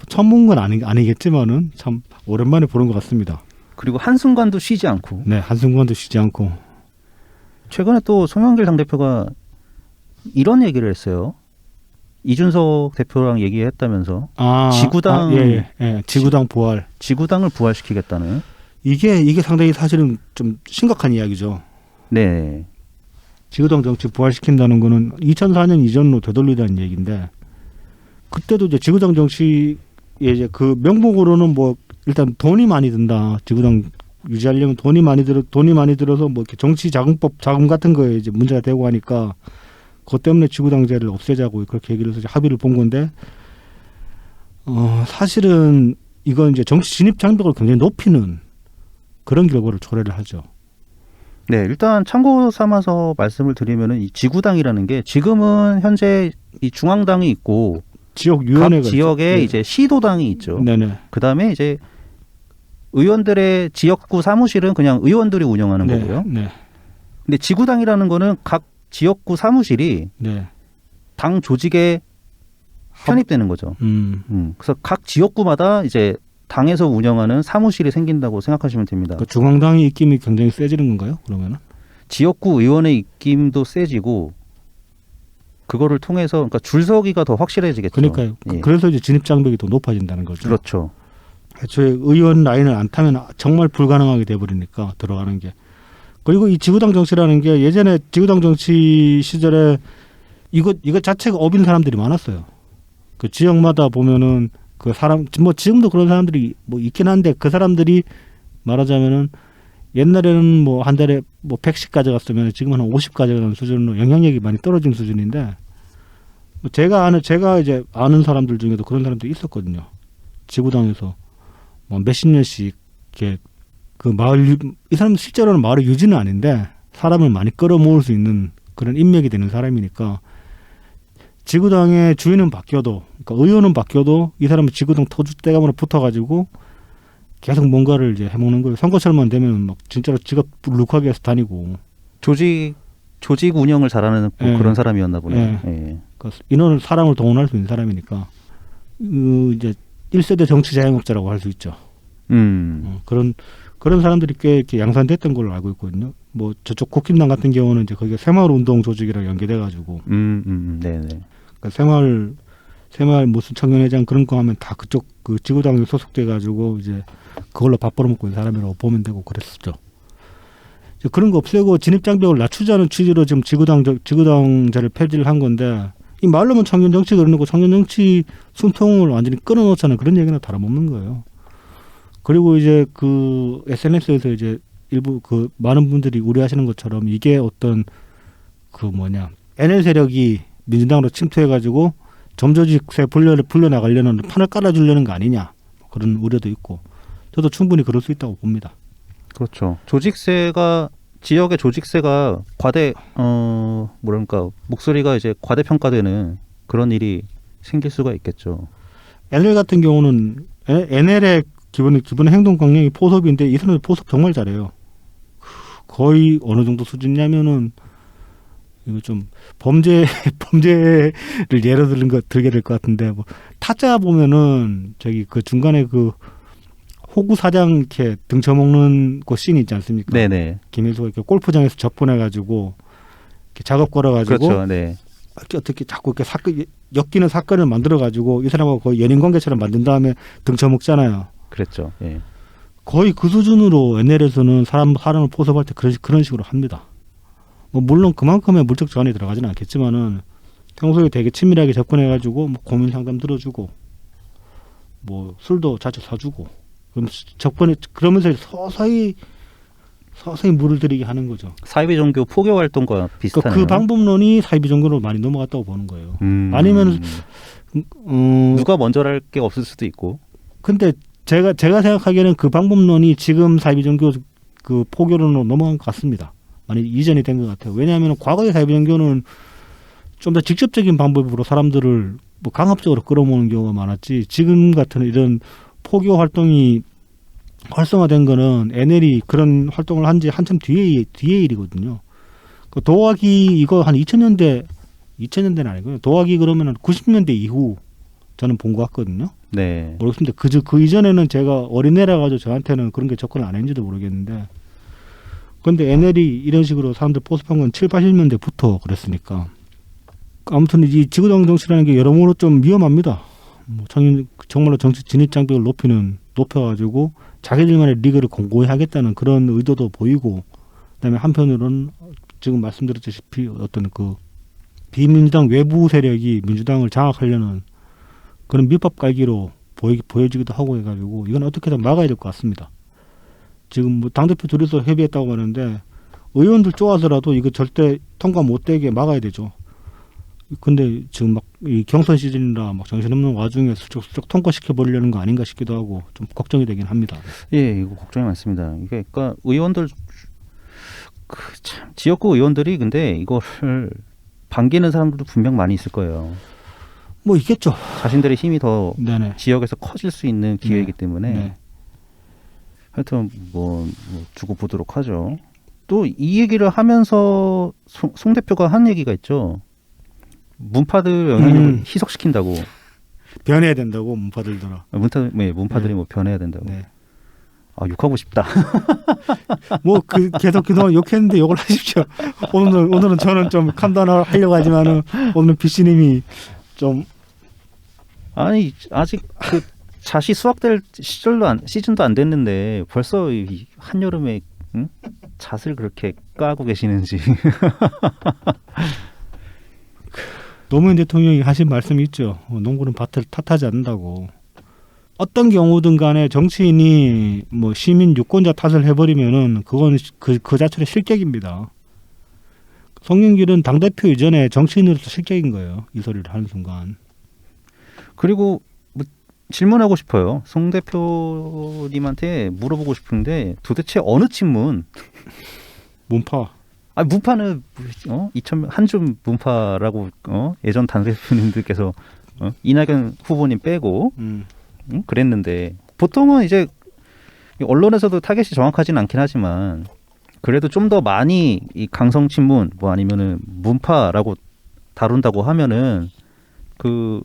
처음 본 건 아니겠지만은 참 오랜만에 보는 것 같습니다. 그리고 한순간도 쉬지 않고. 네, 한순간도 쉬지 않고. 최근에 또 송영길 당대표가 이런 얘기를 했어요. 이준석 대표랑 얘기했다면서 지구당 지구당 부활. 지구당을 부활시키겠다는. 이게 상당히 사실은 좀 심각한 이야기죠. 네. 지구당 정치 부활시킨다는 거는 2004년 이전으로 되돌리다는 얘기인데 그때도 이제 지구당 정치에 이제 그 명목으로는 뭐 일단 돈이 많이 든다. 지구당 유지하려면 돈이 많이 들어서 뭐 이렇게 정치 자금 같은 거에 이제 문제가 되고 하니까 그것 때문에 지구당제를 없애자고 그렇게 얘기를 해서 합의를 본 건데 사실은 이건 이제 정치 진입 장벽을 굉장히 높이는 그런 결과를 초래를 하죠. 네, 일단 참고 삼아서 말씀을 드리면은 이 지구당이라는 게 지금은 현재 이 중앙당이 있고 지역 위원회가 각 지역에 있죠. 이제 시도당이 있죠. 네네. 그다음에 이제 의원들의 지역구 사무실은 그냥 의원들이 운영하는 네, 거고요. 네, 근데 지구당이라는 거는 각 지역구 사무실이 네. 당 조직에 편입되는 거죠. 그래서 각 지역구마다 이제 당에서 운영하는 사무실이 생긴다고 생각하시면 됩니다. 그 중앙당의 입김이 굉장히 세지는 건가요? 그러면은? 지역구 의원의 입김도 세지고 그거를 통해서 그러니까 줄서기가 더 확실해지겠죠. 그러니까요. 예. 그래서 이제 진입 장벽이 더 높아진다는 거죠. 그렇죠. 애초에 의원 라인을 안 타면 정말 불가능하게 돼버리니까 들어가는 게. 그리고 이 지구당 정치라는 게 예전에 지구당 정치 시절에 이것 자체가 업인 사람들이 많았어요. 그 지역마다 보면은 그 사람 뭐 지금도 그런 사람들이 뭐 있긴 한데 그 사람들이 말하자면은 옛날에는 뭐 한 달에 뭐 100씩 가져갔으면 지금은 한 50 가져가는 수준으로 영향력이 많이 떨어진 수준인데 뭐 제가 이제 아는 사람들 중에도 그런 사람들이 있었거든요. 지구당에서 뭐 몇십 년씩 이렇게 그 마을 이 사람 실제로는 마을의 유지는 아닌데 사람을 많이 끌어모을 수 있는 그런 인맥이 되는 사람이니까 지구당의 주인은 바뀌어도 그러니까 의원은 바뀌어도 이 사람은 지구당 터줏대감으로 붙어가지고 계속 뭔가를 이제 해먹는 거예요. 선거철만 되면 막 진짜로 지갑 불룩하게 해서 다니고 조직 운영을 잘하는 뭐 예. 그런 사람이었나 보네요. 예. 예. 그러니까 인원을 사람을 동원할 수 있는 사람이니까 이제 1세대 정치 자영업자라고 할 수 있죠. 그런 사람들이 꽤 이렇게 양산됐던 걸로 알고 있거든요. 뭐 저쪽 국힘당 같은 경우는 이제 거기가 새마을 운동 조직이랑 연계돼가지고, 네네. 그러니까 새마을 무슨 청년회장 그런 거 하면 다 그쪽 그 지구당에 소속돼가지고 이제 그걸로 밥 벌어먹고 있는 사람이라고 보면 되고 그랬었죠. 이제 그런 거 없애고 진입 장벽을 낮추자는 취지로 지금 지구당자를 폐지를 한 건데 이 말로만 청년 정치 그러고 청년 정치 숨통을 완전히 끊어놓자는 그런 얘기는 다름없는 거예요. 그리고 이제 그 SNS에서 이제 일부 그 많은 분들이 우려하시는 것처럼 이게 어떤 그 NL 세력이 민주당으로 침투해가지고 점조직세 불려나가려는 판을 깔아주려는 거 아니냐 그런 우려도 있고 저도 충분히 그럴 수 있다고 봅니다. 그렇죠. 지역의 조직세가 목소리가 이제 과대평가되는 그런 일이 생길 수가 있겠죠. NL 같은 경우는 NL의 기본 행동 강령이 포섭인데 이 사람들 포섭 정말 잘해요. 거의 어느 정도 수준이냐면은 이거 좀 범죄를 예로 들게 될 것 같은데 뭐 타짜 보면은 저기 그 중간에 그 호구 사장 이렇게 등쳐먹는 그 씬이 있지 않습니까? 네네. 김일수가 이렇게 골프장에서 접근해가지고 이렇게 작업 걸어가지고 그렇죠. 네. 어떻게 자꾸 이렇게 엮이는 사건을 만들어가지고 이 사람하고 거의 연인 관계처럼 만든 다음에 등쳐먹잖아요. 그랬죠. 예. 거의 그 수준으로 NL에서는 사람을 포섭할 때 그런 식으로 합니다. 뭐 물론 그만큼의 물적 저항이 들어가지는 않겠지만은 평소에 되게 친밀하게 접근해가지고 뭐 고민 상담 들어주고 뭐 술도 자주 사주고 그러면서 서서히 물을 들이게 하는 거죠. 사이비 종교 포교 활동과 비슷하네요. 그 방법론이 사이비 종교로 많이 넘어갔다고 보는 거예요. 아니면 누가 먼저랄 게 없을 수도 있고. 근데 제가 생각하기에는 그 방법론이 지금 사이비 종교 그 포교론으로 넘어간 것 같습니다. 많이 이전이 된 것 같아요. 왜냐하면 과거의 사이비 종교는 좀 더 직접적인 방법으로 사람들을 뭐 강압적으로 끌어모으는 경우가 많았지. 지금 같은 이런 포교 활동이 활성화된 거는 NL이 그런 활동을 한 지 한참 뒤의 일이거든요. 그 도화기 이거 한 2000년대는 아니고요. 도화기 그러면은 90년대 이후 저는 본 것 같거든요. 네. 모르겠습니다. 그 이전에는 제가 어린애라 가지고 저한테는 그런 게 접근을 안 했는지도 모르겠는데, 그런데 NL이 이런 식으로 사람들 포섭한 건 7, 80년대부터 그랬으니까. 아무튼 이 지구당 정치라는 게 여러모로 좀 위험합니다. 뭐 정말로 정치 진입 장벽을 높여가지고 자기들만의 리그를 공고히 하겠다는 그런 의도도 보이고, 그다음에 한편으로는 지금 말씀드렸다시피 어떤 그 비민주당 외부 세력이 민주당을 장악하려는 그런 밑밥 깔기로 보여지기도 하고 해가지고 이건 어떻게든 막아야 될 것 같습니다. 지금 뭐 당대표 둘이서 협의했다고 하는데 의원들 쪼아서라도 이거 절대 통과 못되게 막아야 되죠. 근데 지금 막 이 경선 시즌이라 막 정신없는 와중에 슬쩍슬쩍 통과시켜 버리려는 거 아닌가 싶기도 하고 좀 걱정이 되긴 합니다. 예, 이거 걱정이 많습니다. 이게 그러니까 의원들 참 지역구 의원들이 근데 이거를 반기는 사람들도 분명 많이 있을 거예요. 뭐 있겠죠. 자신들의 힘이 더 네네. 지역에서 커질 수 있는 기회이기 때문에 네. 하여튼 뭐 두고 보도록 하죠. 또 이 얘기를 하면서 송 대표가 한 얘기가 있죠. 문파들 영향력을 희석시킨다고. 변해야 된다고 문파들더라. 문파들이 네. 뭐 변해야 된다고. 네. 아, 욕하고 싶다. 뭐 계속 그동안 욕했는데 욕을 하십시오. 오늘은 저는 좀 판단을 하려고 하지만은 오늘은 BC님이 좀 아니 아직 그 자시 수확될 시즌도 안 됐는데 벌써 이 한여름에 응? 잣을 그렇게 까고 계시는지. 노무현 대통령이 하신 말씀이 있죠. 농부는 밭을 탓하지 않는다고. 어떤 경우든 간에 정치인이 뭐 시민 유권자 탓을 해버리면은 그건 그 자체로 실격입니다. 송영길은 당대표 이전에 정치인으로서 실격인 거예요. 이 소리를 하는 순간. 그리고 뭐 질문하고 싶어요. 송 대표님한테 물어보고 싶은데 도대체 어느 친문? 문파. 아, 문파는 한줌 문파라고 예전 당대표님들께서 이낙연 후보님 빼고 그랬는데 보통은 이제 언론에서도 타겟이 정확하지는 않긴 하지만 그래도 좀 더 많이 이 강성 친문 뭐 아니면은 문파라고 다룬다고 하면은 그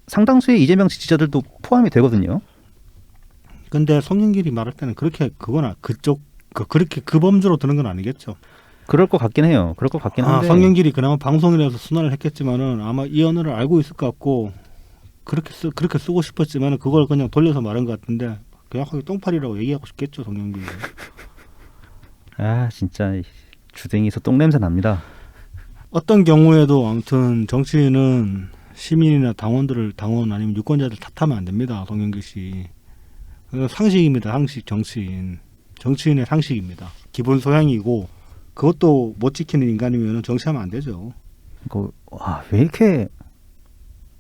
상당수의 이재명 지지자들도 포함이 되거든요. 근데 송영길이 말할 때는 그렇게 그렇게 그 범주로 드는 건 아니겠죠. 그럴 것 같긴 해요. 그럴 것 같긴 한데. 송영길이 그나마 방송이라서 순환을 했겠지만은 아마 이 언어를 알고 있을 것 같고 그렇게 쓰고 싶었지만은 그걸 그냥 돌려서 말한 것 같은데 정확하게 똥파리라고 얘기하고 싶겠죠, 송영길이. 아, 진짜 주댕이에서 똥 냄새 납니다. 어떤 경우에도 아무튼 정치인은 시민이나 당원 아니면 유권자들 탓하면 안 됩니다, 송영길 씨. 상식입니다, 상식. 정치인의 상식입니다. 기본 소양이고 그것도 못 지키는 인간이면 정치하면 안 되죠. 왜 이렇게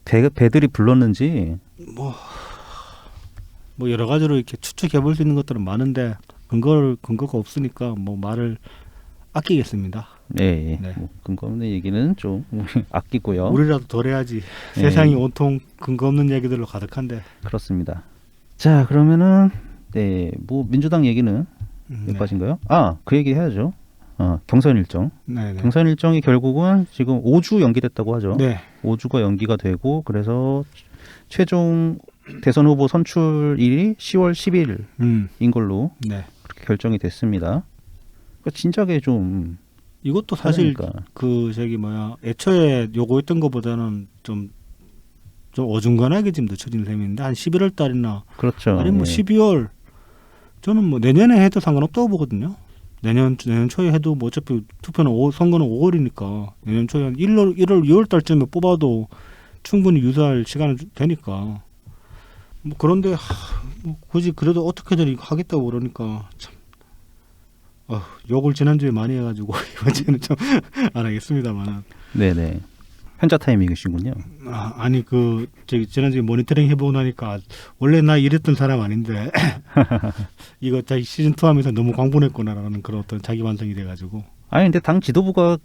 배들이 불렀는지 뭐 여러 가지로 이렇게 추측해 볼 수 있는 것들은 많은데 근거가 없으니까 뭐 말을 아끼겠습니다. 네. 네. 뭐 근거 없는 얘기는 좀 아끼고요. 우리라도 덜 해야지. 네. 세상이 온통 근거 없는 얘기들로 가득한데. 그렇습니다. 자, 그러면은 뭐 민주당 얘기는 네. 여기까지인가요? 아, 그 얘기 해야죠. 경선 일정. 네. 경선 일정이 결국은 지금 5주 연기됐다고 하죠. 네. 5주가 연기가 되고 그래서 최종 대선 후보 선출일이 10월 10일인 걸로 네. 그렇게 결정이 됐습니다. 그러니까 진작에 좀 이것도 사실 하려니까. 애초에 요구했던 것보다는 좀 어중간하게 지금 늦춰진 셈인데 한 11월 달이나 그렇죠. 아니면 뭐 12월 저는 뭐 내년에 해도 상관없다고 보거든요. 내년 초에 해도 뭐 어차피 선거는 5월이니까 내년 초에 한 1월 2월 달쯤에 뽑아도 충분히 유사할 시간은 되니까. 뭐 그런데 뭐 굳이 그래도 어떻게든 이거 하겠다고 그러니까 참 욕을 지난주에 많이 해가지고 이번 주에는 좀 안 하겠습니다만. 네네. 현자 타이밍이시군요. 아니 지난주에 모니터링 해보고 나니까 원래 나 이랬던 사람 아닌데 이거 자기 시즌 2 하면서 너무 광분했구나라는 그런 어떤 자기 반성이 돼가지고. 아니 근데 당 지도부가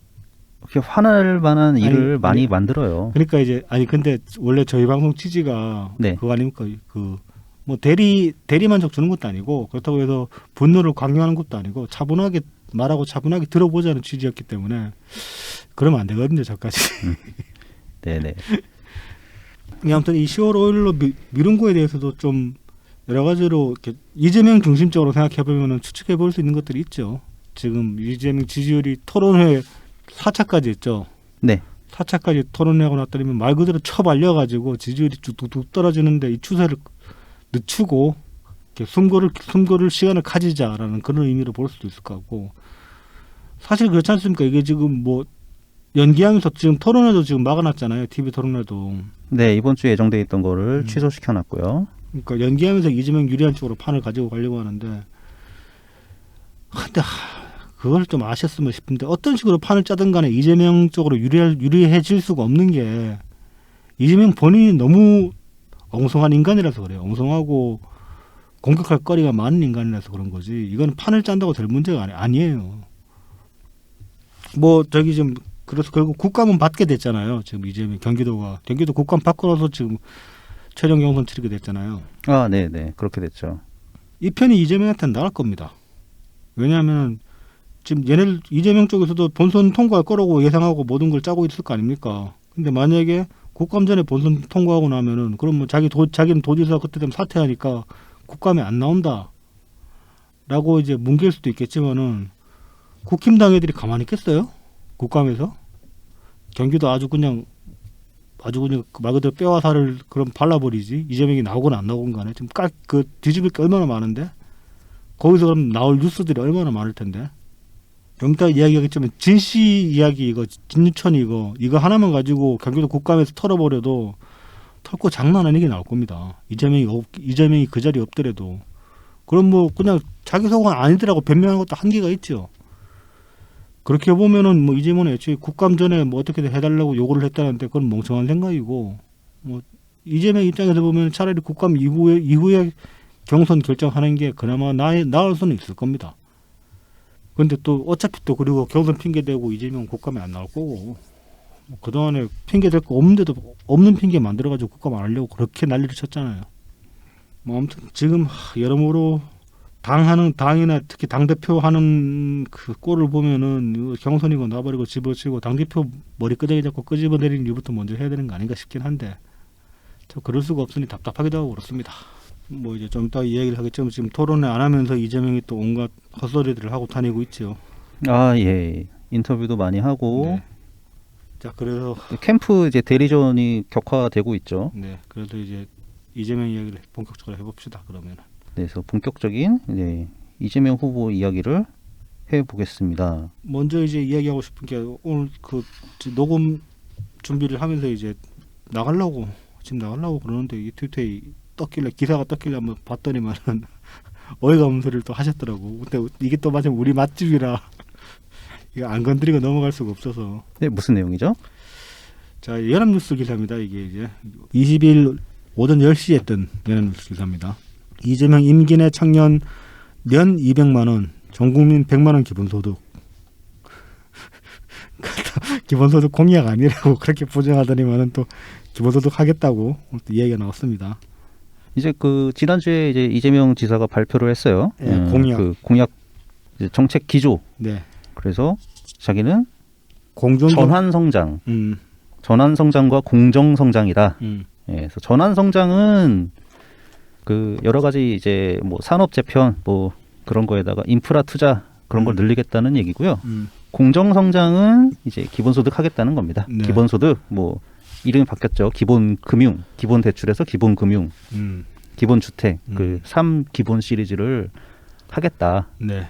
그렇게 화날 만한 일을 많이 만들어요. 그러니까 근데 원래 저희 방송 취지가 네. 그거 아닙니까? 뭐 대리 만족 주는 것도 아니고 그렇다고 해서 분노를 강요하는 것도 아니고 차분하게 말하고 차분하게 들어보자는 취지였기 때문에 그러면 안 되거든요, 저까지. 네네. 아무튼 이 10월 5일로 미룬 거에 대해서도 좀 여러 가지로 이렇게 이재명 중심적으로 생각해 보면은 추측해 볼 수 있는 것들이 있죠. 지금 이재명 지지율이 토론회 4차까지 했죠. 네. 4차까지 토론회하고 났더니 말 그대로 쳐발려가지고 지지율이 뚝뚝 떨어지는데 이 추세를 늦추고 이렇게 숨고를 시간을 가지자라는 그런 의미로 볼 수도 있을 것 같고, 사실 그렇지 않습니까? 이게 지금 뭐 연기하면서 지금 토론회도 지금 막아놨잖아요. TV 토론회도. 네, 이번 주에 예정돼 있던 거를 취소시켜놨고요. 그러니까 연기하면서 이재명 유리한 쪽으로 판을 가지고 가려고 하는데, 근데 그걸 좀 아셨으면 싶은데 어떤 식으로 판을 짜든 간에 이재명 쪽으로 유리해질 수가 없는 게 이재명 본인이 너무 엉성한 인간이라서 그래요. 엉성하고 공격할 거리가 많은 인간이라서 그런 거지. 이건 판을 짠다고 될 문제가 아니에요. 뭐 지금 그래서 결국 국감은 받게 됐잖아요. 지금 이재명 경기도 국감 받고 나서 지금 최종 경선 치르게 됐잖아요. 아, 네네. 그렇게 됐죠. 이 편이 이재명한테는 나갈 겁니다. 왜냐하면 지금 얘네들 이재명 쪽에서도 본선 통과할 거라고 예상하고 모든 걸 짜고 있을 거 아닙니까? 근데 만약에 국감 전에 본선 통과하고 나면은 그럼 뭐 자기는 도지사 그때 되면 사퇴하니까 국감에 안 나온다. 라고 이제 뭉갤 수도 있겠지만은 국힘당 애들이 가만히 있겠어요? 국감에서? 경기도 아주 그냥 말 그대로 뼈와 살을 그럼 발라버리지. 이재명이 나오거나 안 나오건 간에 지금 그 뒤집을 게 얼마나 많은데 거기서 그럼 나올 뉴스들이 얼마나 많을 텐데. 좀 이따 이야기하겠지만 진씨 이야기 이거 진유천 이거 하나만 가지고 경기도 국감에서 털어버려도 털고 장난 아니게 나올 겁니다. 이재명이 그 자리에 없더라도. 그럼 뭐 그냥 자기 소관 아니더라고 변명하는 것도 한계가 있죠. 그렇게 보면은 뭐 이재명은 애초에 국감 전에 뭐 어떻게든 해달라고 요구를 했다는데 그건 멍청한 생각이고, 뭐 이재명 입장에서 보면 차라리 국감 이후에 경선 결정하는 게 그나마 나을 수는 있을 겁니다. 근데 또 어차피 또 그리고 경선 핑계 대고 이재명 국감에 안 나올 거고, 뭐 그동안에 핑계 댈 거 없는데도 없는 핑계 만들어가지고 국감 안 하려고 그렇게 난리를 쳤잖아요. 뭐 아무튼 지금 여러모로 당이나 특히 당대표 하는 그 꼴을 보면은 경선이고 나버리고 집어치고 당대표 머리 끄덕이 잡고 끄집어내리는 일부터 먼저 해야 되는 거 아닌가 싶긴 한데 저 그럴 수가 없으니 답답하기도 하고 그렇습니다. 뭐 이제 좀 이따 이야기를 하겠지만 지금 토론회 안 하면서 이재명이 또 온갖 헛소리들을 하고 다니고 있죠. 아, 예. 인터뷰도 많이 하고. 네. 자, 그래서 캠프 이제 대리전이 격화되고 있죠. 네, 그래서 이제 이재명 이야기를 본격적으로 해봅시다. 그러면. 네, 그래서 본격적인 이재명 후보 이야기를 해보겠습니다. 먼저 이제 이야기하고 싶은 게 오늘 그 녹음 준비를 하면서 이제 지금 나가려고 그러는데 이 트위터에 기사가 떴길래 한번 봤더니만은 어이가 없는 소리를 또 하셨더라고. 근데 이게 또 마침 우리 맛집이라 이거 안 건드리고 넘어갈 수가 없어서. 네, 무슨 내용이죠? 자, 연합뉴스 기사입니다. 이게 이제 20일 오전 10시에 뜬 연합뉴스 기사입니다. 이재명 임기 내 청년 년 200만 원, 전 국민 100만 원 기본소득. 기본소득 공약 아니라고 그렇게 부정하더니만은 또 기본소득 하겠다고 또 이야기가 나왔습니다. 이제 그 지난주에 이제 이재명 지사가 발표를 했어요. 네, 공약. 그 공약 이제 정책 기조. 네. 그래서 자기는 공정 전환 성장, 전환 성장과 공정 성장이다. 예, 그래서 전환 성장은 그 여러 가지 이제 뭐 산업 재편 뭐 그런 거에다가 인프라 투자 그런 걸 늘리겠다는 얘기고요. 공정 성장은 이제 기본소득 하겠다는 겁니다. 네. 기본소득 뭐 이름이 바뀌었죠. 기본금융, 기본대출에서 기본금융, 기본주택 그 3기본 시리즈를 하겠다. 네.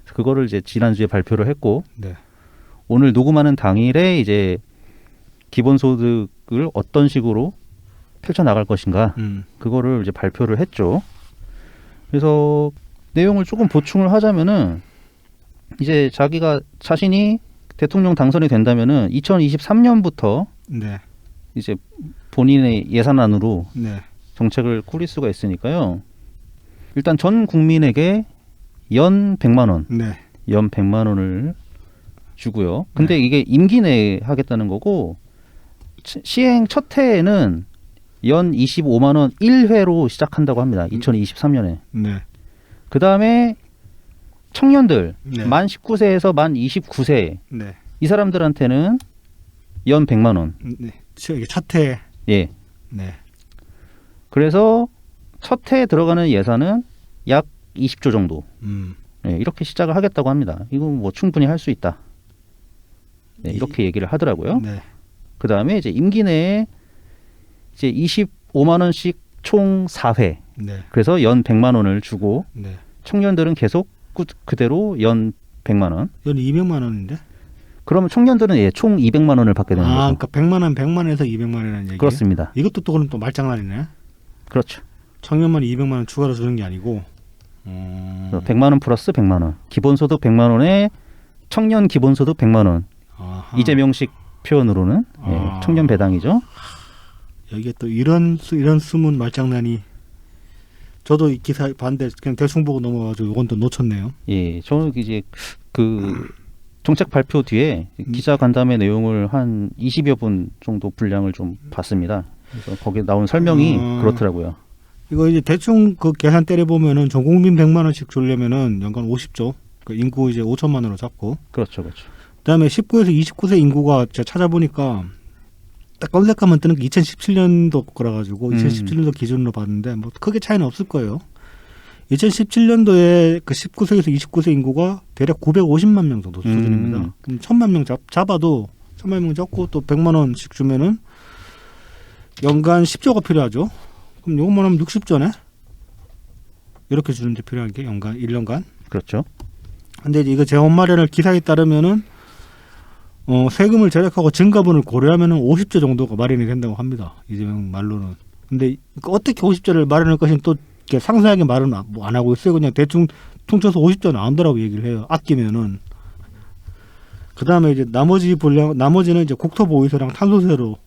그거를 이제 지난주에 발표를 했고 네. 오늘 녹음하는 당일에 이제 기본소득을 어떤 식으로 펼쳐나갈 것인가 그거를 이제 발표를 했죠. 그래서 내용을 조금 보충을 하자면은 이제 자신이 대통령 당선이 된다면은 2023년부터 네. 이제 본인의 예산안으로 네. 정책을 꾸릴 수가 있으니까요. 일단 전 국민에게 연 100만 원, 네. 연 100만 원을 주고요. 근데 네. 이게 임기 내에 하겠다는 거고 시행 첫 해에는 연 25만 원 1회로 시작한다고 합니다. 2023년에. 네. 그 다음에 청년들 네. 만 19세에서 만 29세 네. 이 사람들한테는 연 100만 원. 네. 이게 첫 해. 예. 네. 그래서 첫 해에 들어가는 예산은 약 20조 정도. 예, 이렇게 시작을 하겠다고 합니다. 이거 뭐 충분히 할 수 있다. 네, 이렇게 얘기를 하더라고요. 네. 그 다음에 이제 임기 내에 이제 25만 원씩 총 4회. 네. 그래서 연 100만 원을 주고 네. 청년들은 계속 그대로 연 100만 원. 연 200만 원인데? 그러면 청년들은 총 200만 원을 받게 되는 거죠. 그러니까 100만 원에서 200만 원이라는 얘기예요? 그렇습니다. 이것도 또 그럼 또 말장난이네. 그렇죠. 청년만 200만 원 추가로 주는 게 아니고 100만 원 플러스 100만 원. 기본소득 100만 원에 청년 기본소득 100만 원. 아하. 이재명식 표현으로는 청년 배당이죠. 여기에 또 이런 숨은 말장난이 저도 이 기사 봤는데 그냥 대충 보고 넘어가지고 이건 또 놓쳤네요. 예, 저는 이제 그 정책 발표 뒤에 기자 간담회 내용을 한 20여 분 정도 분량을 좀 봤습니다. 그래서 거기에 나온 설명이 그렇더라고요. 이거 이제 대충 그 계산 때려 보면은 전 국민 100만 원씩 주려면은 연간 50조. 그 인구 이제 5천만 원으로 잡고. 그렇죠, 그렇죠. 그다음에 19에서 29세 인구가 제가 찾아보니까 딱 검색하면 뜨는 게 2017년도 거라 가지고 2017년도 기준으로 봤는데 뭐 크게 차이는 없을 거예요. 2017년도에 그 19세에서 29세 인구가 대략 950만 명 정도 수준입니다. 그럼 1000만 명 잡아도 1000만 명 잡고 또 100만 원씩 주면은 연간 10조가 필요하죠. 그럼 요것만 하면 60조네. 이렇게 주는데 필요한 게 연간 1년간. 그렇죠. 근데 이거 재원 마련을 기사에 따르면은 세금을 절약하고 증가분을 고려하면은 50조 정도가 마련이 된다고 합니다. 이재명 말로는. 근데 어떻게 50조를 마련할 것인지 또 이렇게 상세하게 말은 안 하고 있어요. 그냥 대충 퉁쳐서 50조 나온다라고 얘기를 해요. 아끼면은. 그 다음에 이제 나머지는 이제 국토보유세랑 탄소세로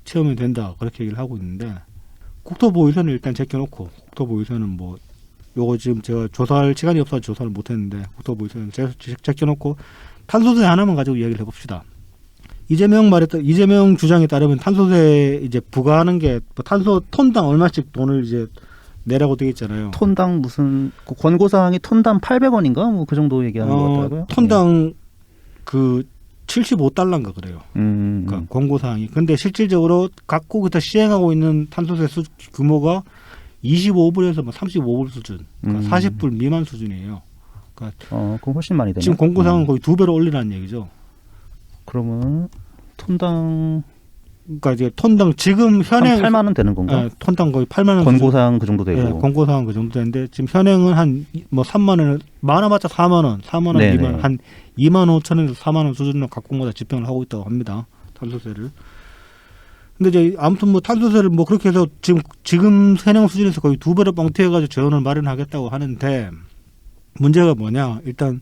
채우면 된다. 그렇게 얘기를 하고 있는데, 국토보유세는 일단 제껴놓고, 국토보유세는 뭐, 요거 지금 제가 조사할 시간이 없어서 조사를 못했는데, 국토보유세는 제껴놓고, 탄소세 하나만 가지고 이야기를 해봅시다. 이재명 주장에 따르면 탄소세 이제 부과하는 게, 뭐 탄소 톤당 얼마씩 돈을 이제 내라고 되어 있잖아요. 톤당 무슨 그 권고사항이 톤당 800원인가 뭐 그 정도 얘기하는 것 같더라고요. 톤당 그 75달러인가 그래요. 그러니까 권고사항이. 근데 실질적으로 각국에서 시행하고 있는 탄소세 규모가 25불에서 뭐 35불 수준, 그러니까 40불 미만 수준이에요. 그러니까 그럼 훨씬 많이 되네. 지금 권고사항은 거의 2배로 올리라는 얘기죠. 그러면 톤당 그러니까 이제 톤당 지금 현행 8만 원 되는 건가? 톤당 거의 8만 원. 권고사항 그 정도 되고. 권고사항 그 정도 되는데 지금 현행은 한 뭐 3만 원, 많아봤자 4만 원, 4만 원 네네. 미만 한 2만 5천에서 4만 원 수준으로 각국마다 집행을 하고 있다고 합니다. 탄소세를. 근데 이제 아무튼 뭐 탄소세를 뭐 그렇게 해서 지금 현행 수준에서 거의 2배로 뻥튀해가지고 재원을 마련하겠다고 하는데 문제가 뭐냐? 일단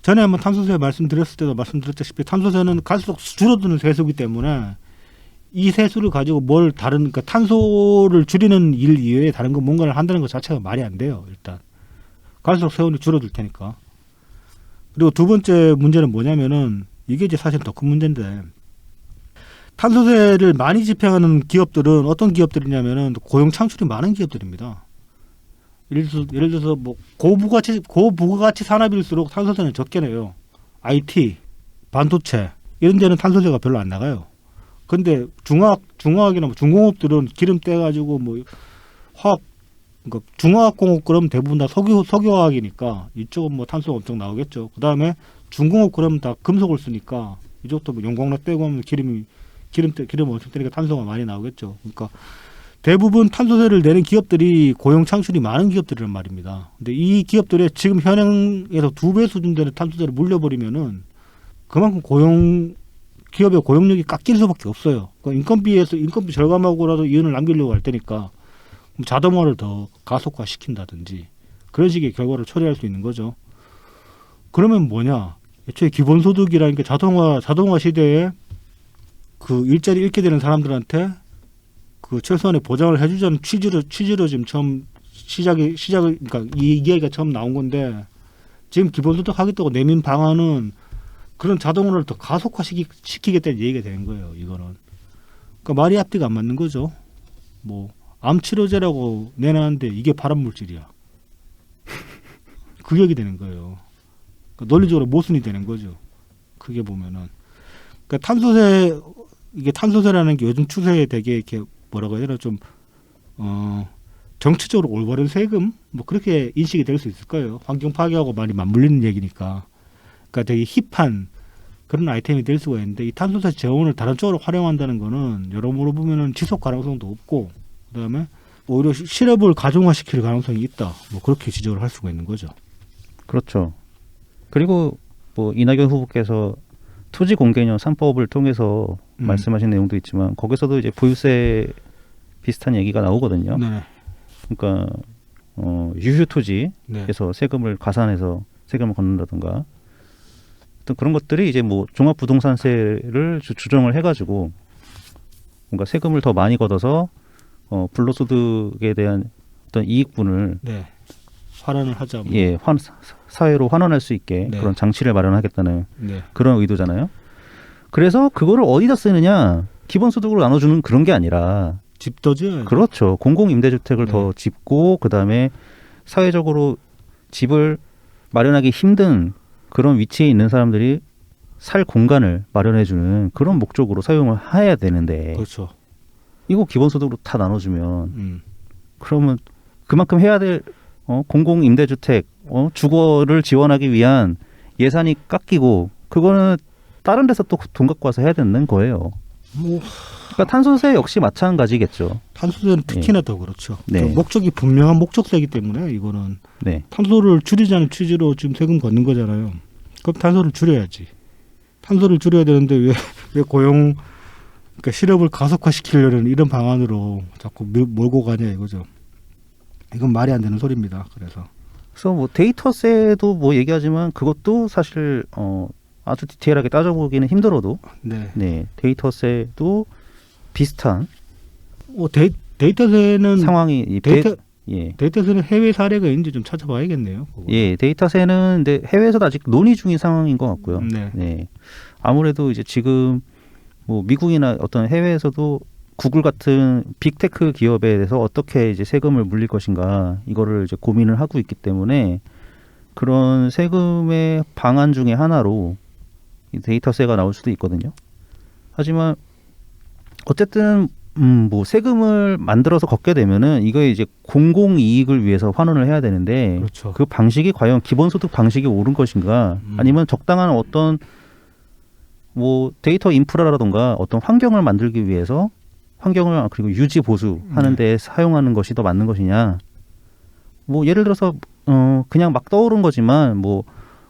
전에 한번 탄소세 말씀드렸을 때도 말씀드렸다시피 탄소세는 갈수록 줄어드는 세수기 때문에 이 세수를 가지고 뭘 다른, 그러니까 탄소를 줄이는 일 이외에 다른 거 뭔가를 한다는 것 자체가 말이 안 돼요. 일단 갈수록 세원이 줄어들 테니까. 그리고 두 번째 문제는 뭐냐면은 이게 이제 사실 더 큰 문제인데, 탄소세를 많이 집행하는 기업들은 어떤 기업들이냐면은 고용 창출이 많은 기업들입니다. 예를 들어서 뭐 고부가가치 산업일수록 탄소세는 적게 내요. IT, 반도체 이런 데는 탄소세가 별로 안 나가요. 근데 중화학이나 뭐 중공업들은 기름 떼가지고 뭐 화학, 그러니까 중화학공업 그러면 대부분 다 석유화학이니까 이쪽은 뭐 탄소가 엄청 나오겠죠. 그 다음에 중공업 그러면 다 금속을 쓰니까 이쪽도 뭐 용광로 떼고 하면 기름 엄청 떼니까 탄소가 많이 나오겠죠. 그러니까 대부분 탄소세를 내는 기업들이 고용 창출이 많은 기업들이란 말입니다. 근데 이 기업들의 지금 현행에서 2배 수준 되는 탄소세를 물려버리면은 그만큼 기업의 고용력이 깎일 수밖에 없어요. 그러니까 인건비 절감하고라도 이윤을 남기려고 할 테니까 자동화를 더 가속화시킨다든지 그런 식의 결과를 초래할 수 있는 거죠. 그러면 뭐냐? 애초에 기본소득이라는 게 자동화 시대에 그 일자리 잃게 되는 사람들한테 그 최소한의 보장을 해주자는 취지로 지금 처음 그러니까 이 이야기가 처음 나온 건데, 지금 기본소득 하겠다고 내민 방안은 그런 자동화를 더 가속화시키겠다는 얘기가 되는 거예요. 이거는. 그러니까 말이 앞뒤가 안 맞는 거죠. 뭐 암치료제라고 내놨는데 이게 발암물질이야. 그 얘기 되는 거예요. 그러니까 논리적으로 모순이 되는 거죠. 크게 보면은. 그러니까 탄소세라는 게 요즘 추세에 되게 이렇게 뭐라고 해야 되나 좀 정치적으로 올바른 세금 뭐 그렇게 인식이 될 수 있을 거예요. 환경 파괴하고 많이 맞물리는 얘기니까. 그러니까 되게 힙한 그런 아이템이 될 수가 있는데, 이 탄소세 재원을 다른 쪽으로 활용한다는 거는 여러모로 보면은 지속 가능성도 없고, 그다음에 오히려 실업을 가중화시킬 가능성이 있다. 뭐 그렇게 지적을 할 수가 있는 거죠. 그렇죠. 그리고 뭐 이낙연 후보께서 토지 공개념 3법을 통해서 말씀하신 내용도 있지만 거기서도 이제 보유세 비슷한 얘기가 나오거든요. 네. 그러니까 유휴 토지에서 네. 세금을 가산해서 세금을 걷는다든가 어떤 그런 것들이 이제 뭐 종합부동산세를 주정을 해가지고 뭔가 세금을 더 많이 걷어서 불로소득에 대한 어떤 이익분을 네. 환원을 하자. 뭐. 예, 사회로 환원할 수 있게 네. 그런 장치를 마련하겠다는 네. 그런 의도잖아요. 그래서 그거를 어디다 쓰느냐, 기본소득으로 나눠주는 그런 게 아니라 집 더 지어야죠. 그렇죠. 공공 임대주택을 네. 더 짓고 그다음에 사회적으로 집을 마련하기 힘든 그런 위치에 있는 사람들이 살 공간을 마련해주는 그런 목적으로 사용을 해야 되는데 그렇죠. 이거 기본소득으로 다 나눠주면 음. 그러면 그만큼 해야 될 공공 임대주택 주거를 지원하기 위한 예산이 깎이고 그거는 다른 데서 또 돈 갖고 와서 해야 되는 거예요. 뭐 그러니까 탄소세 역시 마찬가지겠죠. 탄소세는 특히나 더 그렇죠. 네. 그 목적이 분명한 목적세이기 때문에 이거는 네. 탄소를 줄이자는 취지로 지금 세금 걷는 거잖아요. 그럼 탄소를 줄여야지. 탄소를 줄여야 되는데 왜 고용 그러니까 실업을 가속화시키려는 이런 방안으로 자꾸 몰고 가냐 이거죠. 이건 말이 안 되는 소리입니다. 그래서 뭐 데이터세도 뭐 얘기하지만 그것도 사실 아주 디테일하게 따져보기는 힘들어도 네. 데이터세도 비슷한 데이터세는 상황이 데이터세는 해외 사례가 있는지 좀 찾아봐야겠네요. 그거. 데이터세는 근데 해외에서도 아직 논의 중인 상황인 것 같고요. 네. 아무래도 이제 지금 뭐 미국이나 어떤 해외에서도 구글 같은 빅테크 기업에 대해서 어떻게 이제 세금을 물릴 것인가 이거를 이제 고민을 하고 있기 때문에 그런 세금의 방안 중에 하나로 이 데이터세가 나올 수도 있거든요. 하지만 어쨌든 뭐 세금을 만들어서 걷게 되면은 이거 이제 공공 이익을 위해서 환원을 해야 되는데 그렇죠. 그 방식이 과연 기본소득 방식이 옳은 것인가 아니면 적당한 어떤 뭐 데이터 인프라라던가 어떤 환경을 만들기 위해서 환경을 그리고 유지 보수하는 데 사용하는 것이 더 맞는 것이냐. 뭐 예를 들어서 그냥 막 떠오른 거지만 뭐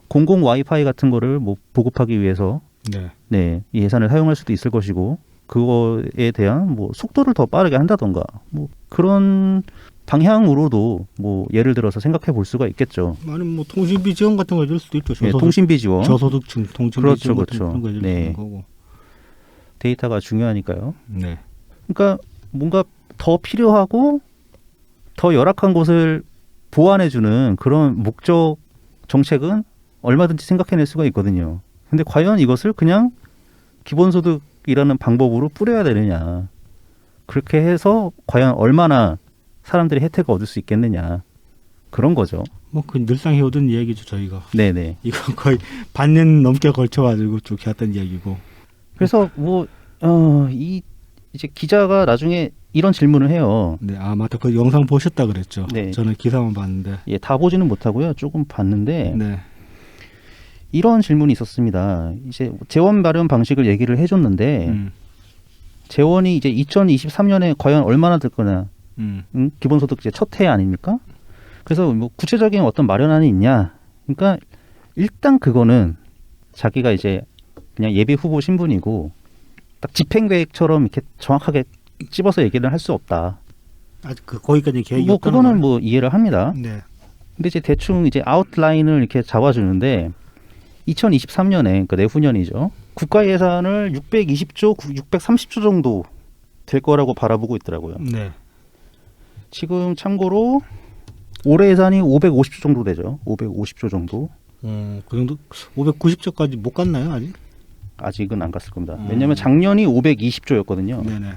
공공 와이파이 같은 거를 뭐 보급하기 위해서 이 예산을 사용할 수도 있을 것이고 그거에 대한 뭐 속도를 더 빠르게 한다던가 뭐 그런 방향으로도 뭐 예를 들어서 생각해 볼 수가 있겠죠. 아니면 뭐 통신비 지원 같은 거 해줄 수도 있죠. 통신비 지원. 저소득층 통신비 그렇죠, 지원 그렇죠. 같은 거 해줄 수 있는 거고. 데이터가 중요하니까요. 네. 그러니까 뭔가 더 필요하고 더 열악한 곳을 보완해주는 그런 목적 정책은 얼마든지 생각해낼 수가 있거든요. 근데 과연 이것을 그냥 기본소득이라는 방법으로 뿌려야 되느냐. 그렇게 해서 과연 얼마나 사람들이 혜택을 얻을 수 있겠느냐. 그런 거죠. 뭐 그 늘상 해오던 이야기죠 저희가. 네네. 이건 거의 반년 넘게 걸쳐가지고 쭉 해왔던 이야기고. 그래서 뭐 이제 기자가 나중에 이런 질문을 해요. 네, 맞다. 그 영상 보셨다 그랬죠. 네. 저는 기사만 봤는데. 다 보지는 못하고요. 조금 봤는데 네. 이런 질문이 있었습니다. 이제 재원 마련 방식을 얘기를 해줬는데 재원이 이제 2023년에 과연 얼마나 들 거냐. 기본소득 이제 첫 해 아닙니까? 그래서 뭐 구체적인 어떤 마련안이 있냐. 그러니까 일단 그거는 자기가 이제 그냥 예비 후보 신분이고 딱 집행 계획처럼 이렇게 정확하게 찝어서 얘기를 할 수 없다. 아직 거기까지 계획이 뭐 없다는 그거는 거예요? 뭐 이해를 합니다. 네. 근데 이제 대충 이제 아웃라인을 이렇게 잡아주는데 2023년에 그러니까 내후년이죠. 국가 예산을 620조, 630조 정도 될 거라고 바라보고 있더라고요. 네. 지금 참고로 올해 예산이 550조 정도 되죠. 550조 정도. 그 정도 590조까지 못 갔나요 아직? 아직은 안 갔을 겁니다. 왜냐하면 작년이 520조였거든요. 네네.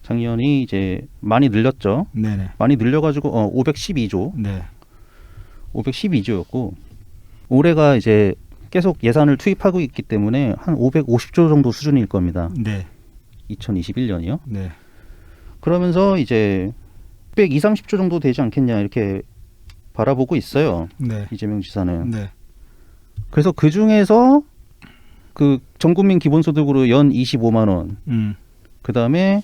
작년이 이제 많이 늘렸죠. 네네. 많이 늘려가지고 512조. 네. 512조였고 올해가 이제 계속 예산을 투입하고 있기 때문에 한 550조 정도 수준일 겁니다. 네. 2021년이요. 네. 그러면서 이제 120, 30조 정도 되지 않겠냐 이렇게 바라보고 있어요. 네. 이재명 지사는. 네. 그래서 그 중에서 그 전국민 기본소득으로 연 25만 원. 그 다음에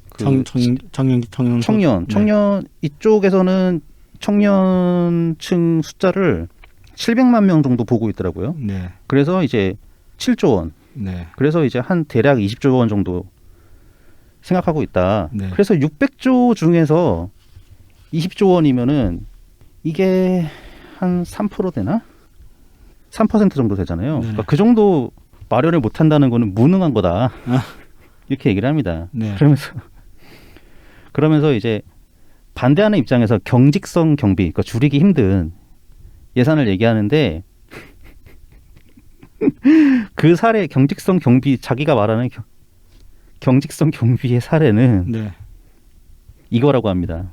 그 청년 이쪽에서는 청년층 숫자를 700만 명 정도 보고 있더라고요. 네. 그래서 이제 7조 원. 네. 그래서 이제 한 대략 20조 원 정도 생각하고 있다. 네. 그래서 600조 중에서 20조 원이면은 이게 한 3% 되나? 3% 정도 되잖아요. 그러니까 그 정도 마련을 못 한다는 거는 무능한 거다. 이렇게 얘기를 합니다. 네. 그러면서 이제 반대하는 입장에서 경직성 경비, 그러니까 줄이기 힘든 예산을 얘기하는데 그 사례 경직성 경비 자기가 말하는 경직성 경비의 사례는 네. 이거라고 합니다.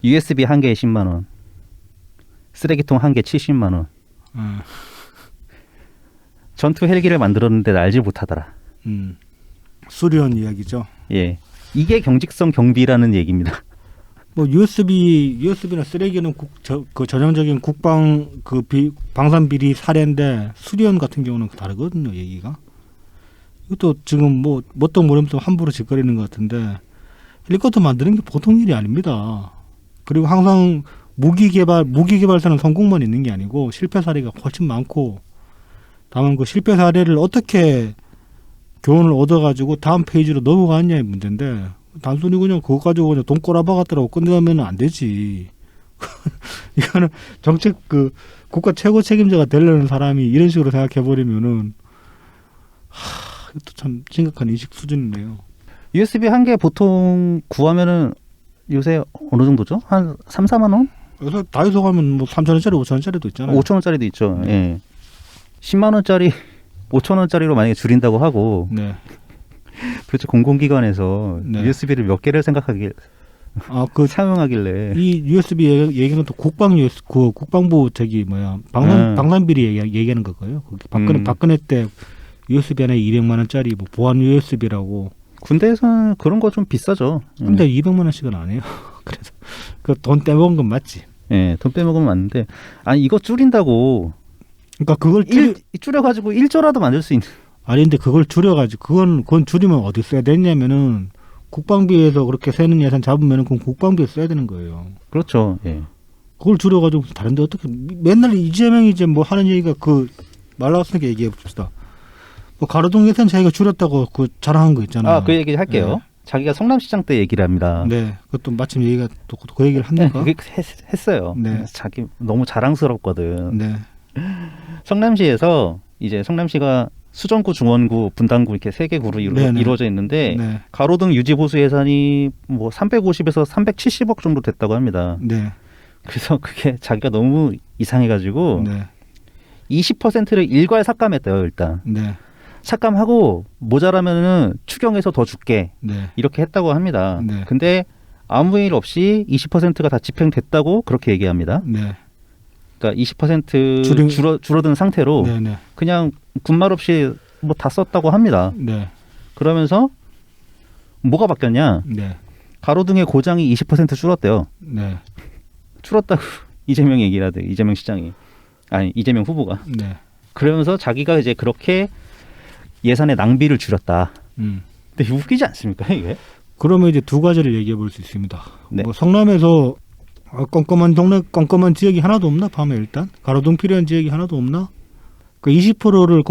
USB 한 개에 10만 원, 쓰레기통 한 개 70만 원. 전투 헬기를 만들었는데 날지 못하더라. 수리원 이야기죠. 예, 이게 경직성 경비라는 얘기입니다. 뭐 USB나 쓰레기는 그 전형적인 국방 방산 비리 사례인데 수리원 같은 경우는 다르거든요, 얘기가. 이것도 지금 뭐 뭣도 모르면서 함부로 짓거리는 것 같은데 헬리콥터 만드는 게 보통 일이 아닙니다. 그리고 항상 무기 개발사는 성공만 있는 게 아니고 실패 사례가 훨씬 많고, 다만 그 실패 사례를 어떻게 교훈을 얻어가지고 다음 페이지로 넘어가느냐의 문제인데, 단순히 그냥 그거 가지고 그냥 돈 꼬라박았더라고 끝내면 안 되지. 이거는 정책 국가 최고 책임자가 되려는 사람이 이런 식으로 생각해버리면은 이것도 참 심각한 인식 수준이네요. USB 한 개 보통 구하면은 요새 어느 정도죠? 한 3, 4만 원? 그래서 다이소 가면 뭐 3,000원짜리, 5,000원짜리도 있잖아요. 5,000원짜리도 있죠. 예. 10만 원짜리, 5,000원짜리로 만약에 줄인다고 하고, 네. 도대체 공공기관에서 네. USB를 몇 개를 사용하길래. 이 USB 얘기는 또 국방부 방산비리 얘기하는 거고요. 박근혜 때 USB 하나에 200만 원짜리 뭐 보안 USB라고. 군대에서는 그런 거 좀 비싸죠. 근데 200만 원씩은 안 해요. 그래서 그 돈 떼먹은 건 맞지. 예, 돈 빼먹으면 맞는데, 아니 이거 줄인다고. 그러니까 그걸 줄여가지고 1조라도 만들 수 있는. 아니 근데 그걸 줄여가지고 그건 줄이면 어디 써야 되냐면은 국방비에서 그렇게 세는 예산 잡으면은 그건 국방비에 써야 되는 거예요. 그렇죠. 예. 그걸 줄여가지고 다른데 어떻게 맨날 이재명이 이제 뭐 하는 얘기가 말 나왔으니까 얘기해 봅시다. 뭐 가로등 예산 자기가 줄였다고 자랑한 거 있잖아요. 그 얘기 할게요. 네. 자기가 성남시장 때 얘기를 합니다. 네, 그것도 마침 얘기가 또 그 얘기를 합니까? 그게 했어요. 네. 자기 너무 자랑스럽거든. 네, 성남시에서 이제 성남시가 수정구, 중원구, 분당구 이렇게 세 개 구로 이루어져 있는데 네, 가로등 유지 보수 예산이 뭐 350에서 370억 정도 됐다고 합니다. 네, 그래서 그게 자기가 너무 이상해가지고 네, 20%를 일괄 삭감했대요. 일단 네, 삭감하고 모자라면은 추경해서 더 줄게 네, 이렇게 했다고 합니다. 네. 근데 아무 일 없이 20%가 다 집행됐다고 그렇게 얘기합니다. 네, 그러니까 20% 줄어든 상태로 네, 네, 그냥 군말 없이 뭐 다 썼다고 합니다. 네, 그러면서 뭐가 바뀌었냐? 네, 가로등의 고장이 20% 줄었대요. 네, 줄었다고 이재명이 얘기를 하대. 이재명 시장이. 아니 이재명 후보가. 네. 그러면서 자기가 이제 그렇게 예산의 낭비를 줄였다. 근데 웃기지 않습니까 이게? 그러면 이제 두 가지를 얘기해 볼 수 있습니다. 네. 뭐 성남에서 껌껌한 동네, 껌껌한 지역이 하나도 없나? 밤에 일단 가로등 필요한 지역이 하나도 없나? 그 20%를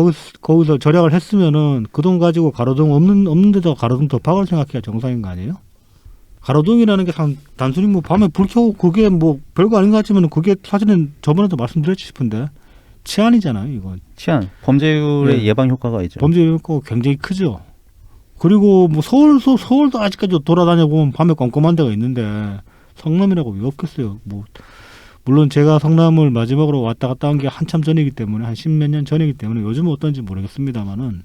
거기서 절약을 했으면은 그 돈 가지고 가로등 없는 데다가 가로등 더 박을 생각해야 정상인 거 아니에요? 가로등이라는 게 단순히 뭐 밤에 불 켜고 그게 뭐 별거 아닌 것 같지만 그게 사실은 저번에도 말씀드렸지 싶은데 치안이잖아요, 이건. 치안, 범죄율의 네. 예방 효과가 있죠. 범죄 효과가 굉장히 크죠. 그리고 뭐 서울도 아직까지 돌아다녀 보면 밤에 껌껌한 데가 있는데 성남이라고 왜 없겠어요. 뭐 물론 제가 성남을 마지막으로 왔다 갔다 한 게 한참 전이기 때문에 한 10몇 년 전이기 때문에 요즘은 어떤지 모르겠습니다만은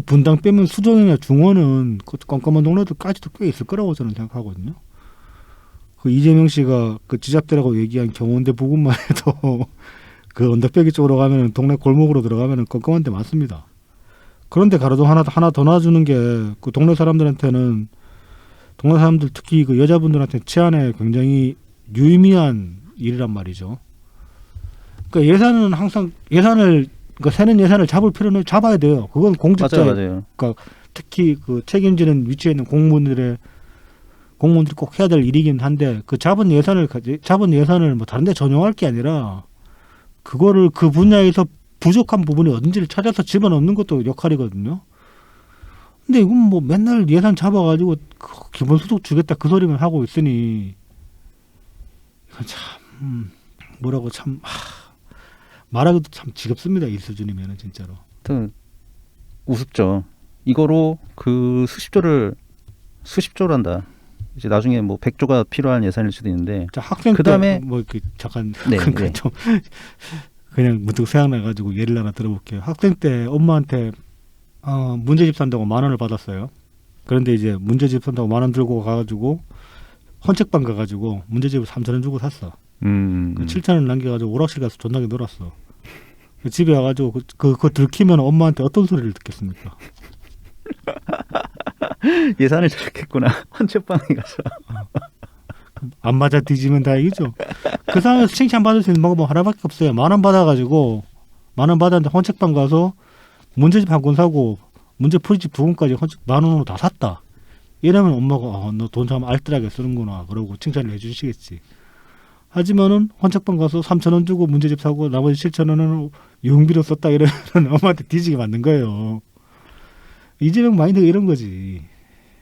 분당 빼면 수정이나 중원은 그 껌껌한 동네들까지도 꽤 있을 거라고 저는 생각하거든요. 그 이재명 씨가 그 지잡대라고 얘기한 경운대 부근만 해도 그 언덕배기 쪽으로 가면은 동네 골목으로 들어가면은 껌껌한 데 많습니다. 그런데 가로등 하나 더 놔주는 게 그 동네 사람들 특히 그 여자분들한테 치안에 굉장히 유의미한 일이란 말이죠. 그러니까 예산은 항상 그러니까 세는 예산을 잡을 필요는 잡아야 돼요. 그건 공직자. 맞아요. 그러니까 특히 그 책임지는 위치에 있는 공무원들이 꼭 해야 될 일이긴 한데 그 잡은 예산을 뭐 다른 데 전용할 게 아니라 그거를 그 분야에서 부족한 부분이 어딘지를 찾아서 집어넣는 것도 역할이거든요. 근데 이건 뭐 맨날 예산 잡아가지고 기본소득 주겠다 그 소리만 하고 있으니 이건 참 뭐라고 참 말하기도 참 지겹습니다. 이 수준이면은 진짜로. 하여튼 우습죠. 이거로 그 수십조란다. 이제 나중에 뭐 100조가 필요한 예산일 수도 있는데. 자, 학생 그다음에 때 뭐 이렇게 잠깐 네. 좀 그냥 문득 생각나가지고 예를 하나 들어볼게요. 학생 때 엄마한테 문제집 산다고 10,000원을 받았어요. 그런데 이제 문제집 산다고 10,000원 들고 가가지고 헌책방 가가지고 문제집을 3,000원 주고 샀어. 그 7,000원 남겨가지고 오락실 가서 존나게 놀았어. 집에 와가지고 그거 들키면 엄마한테 어떤 소리를 듣겠습니까? 예산을 저렇겠구나. 헌책방에 가서. 안 맞아 뒤지면 다행이죠. 그 상황에서 칭찬받을 수 있는 방법은 하나밖에 없어요. 10,000원 받아가지고 10,000원 받았는데 헌책방 가서 문제집 한 권 사고 문제 풀이집 2권까지 헌책 10,000원으로 다 샀다. 이러면 엄마가 너 돈 참 알뜰하게 쓰는구나 그러고 칭찬을 해주시겠지. 하지만은 헌책방 가서 3,000원 주고 문제집 사고 나머지 7,000원은 유흥비로 썼다 이러면 엄마한테 뒤지게 맞는 거예요. 이재명 마인드가 이런 거지.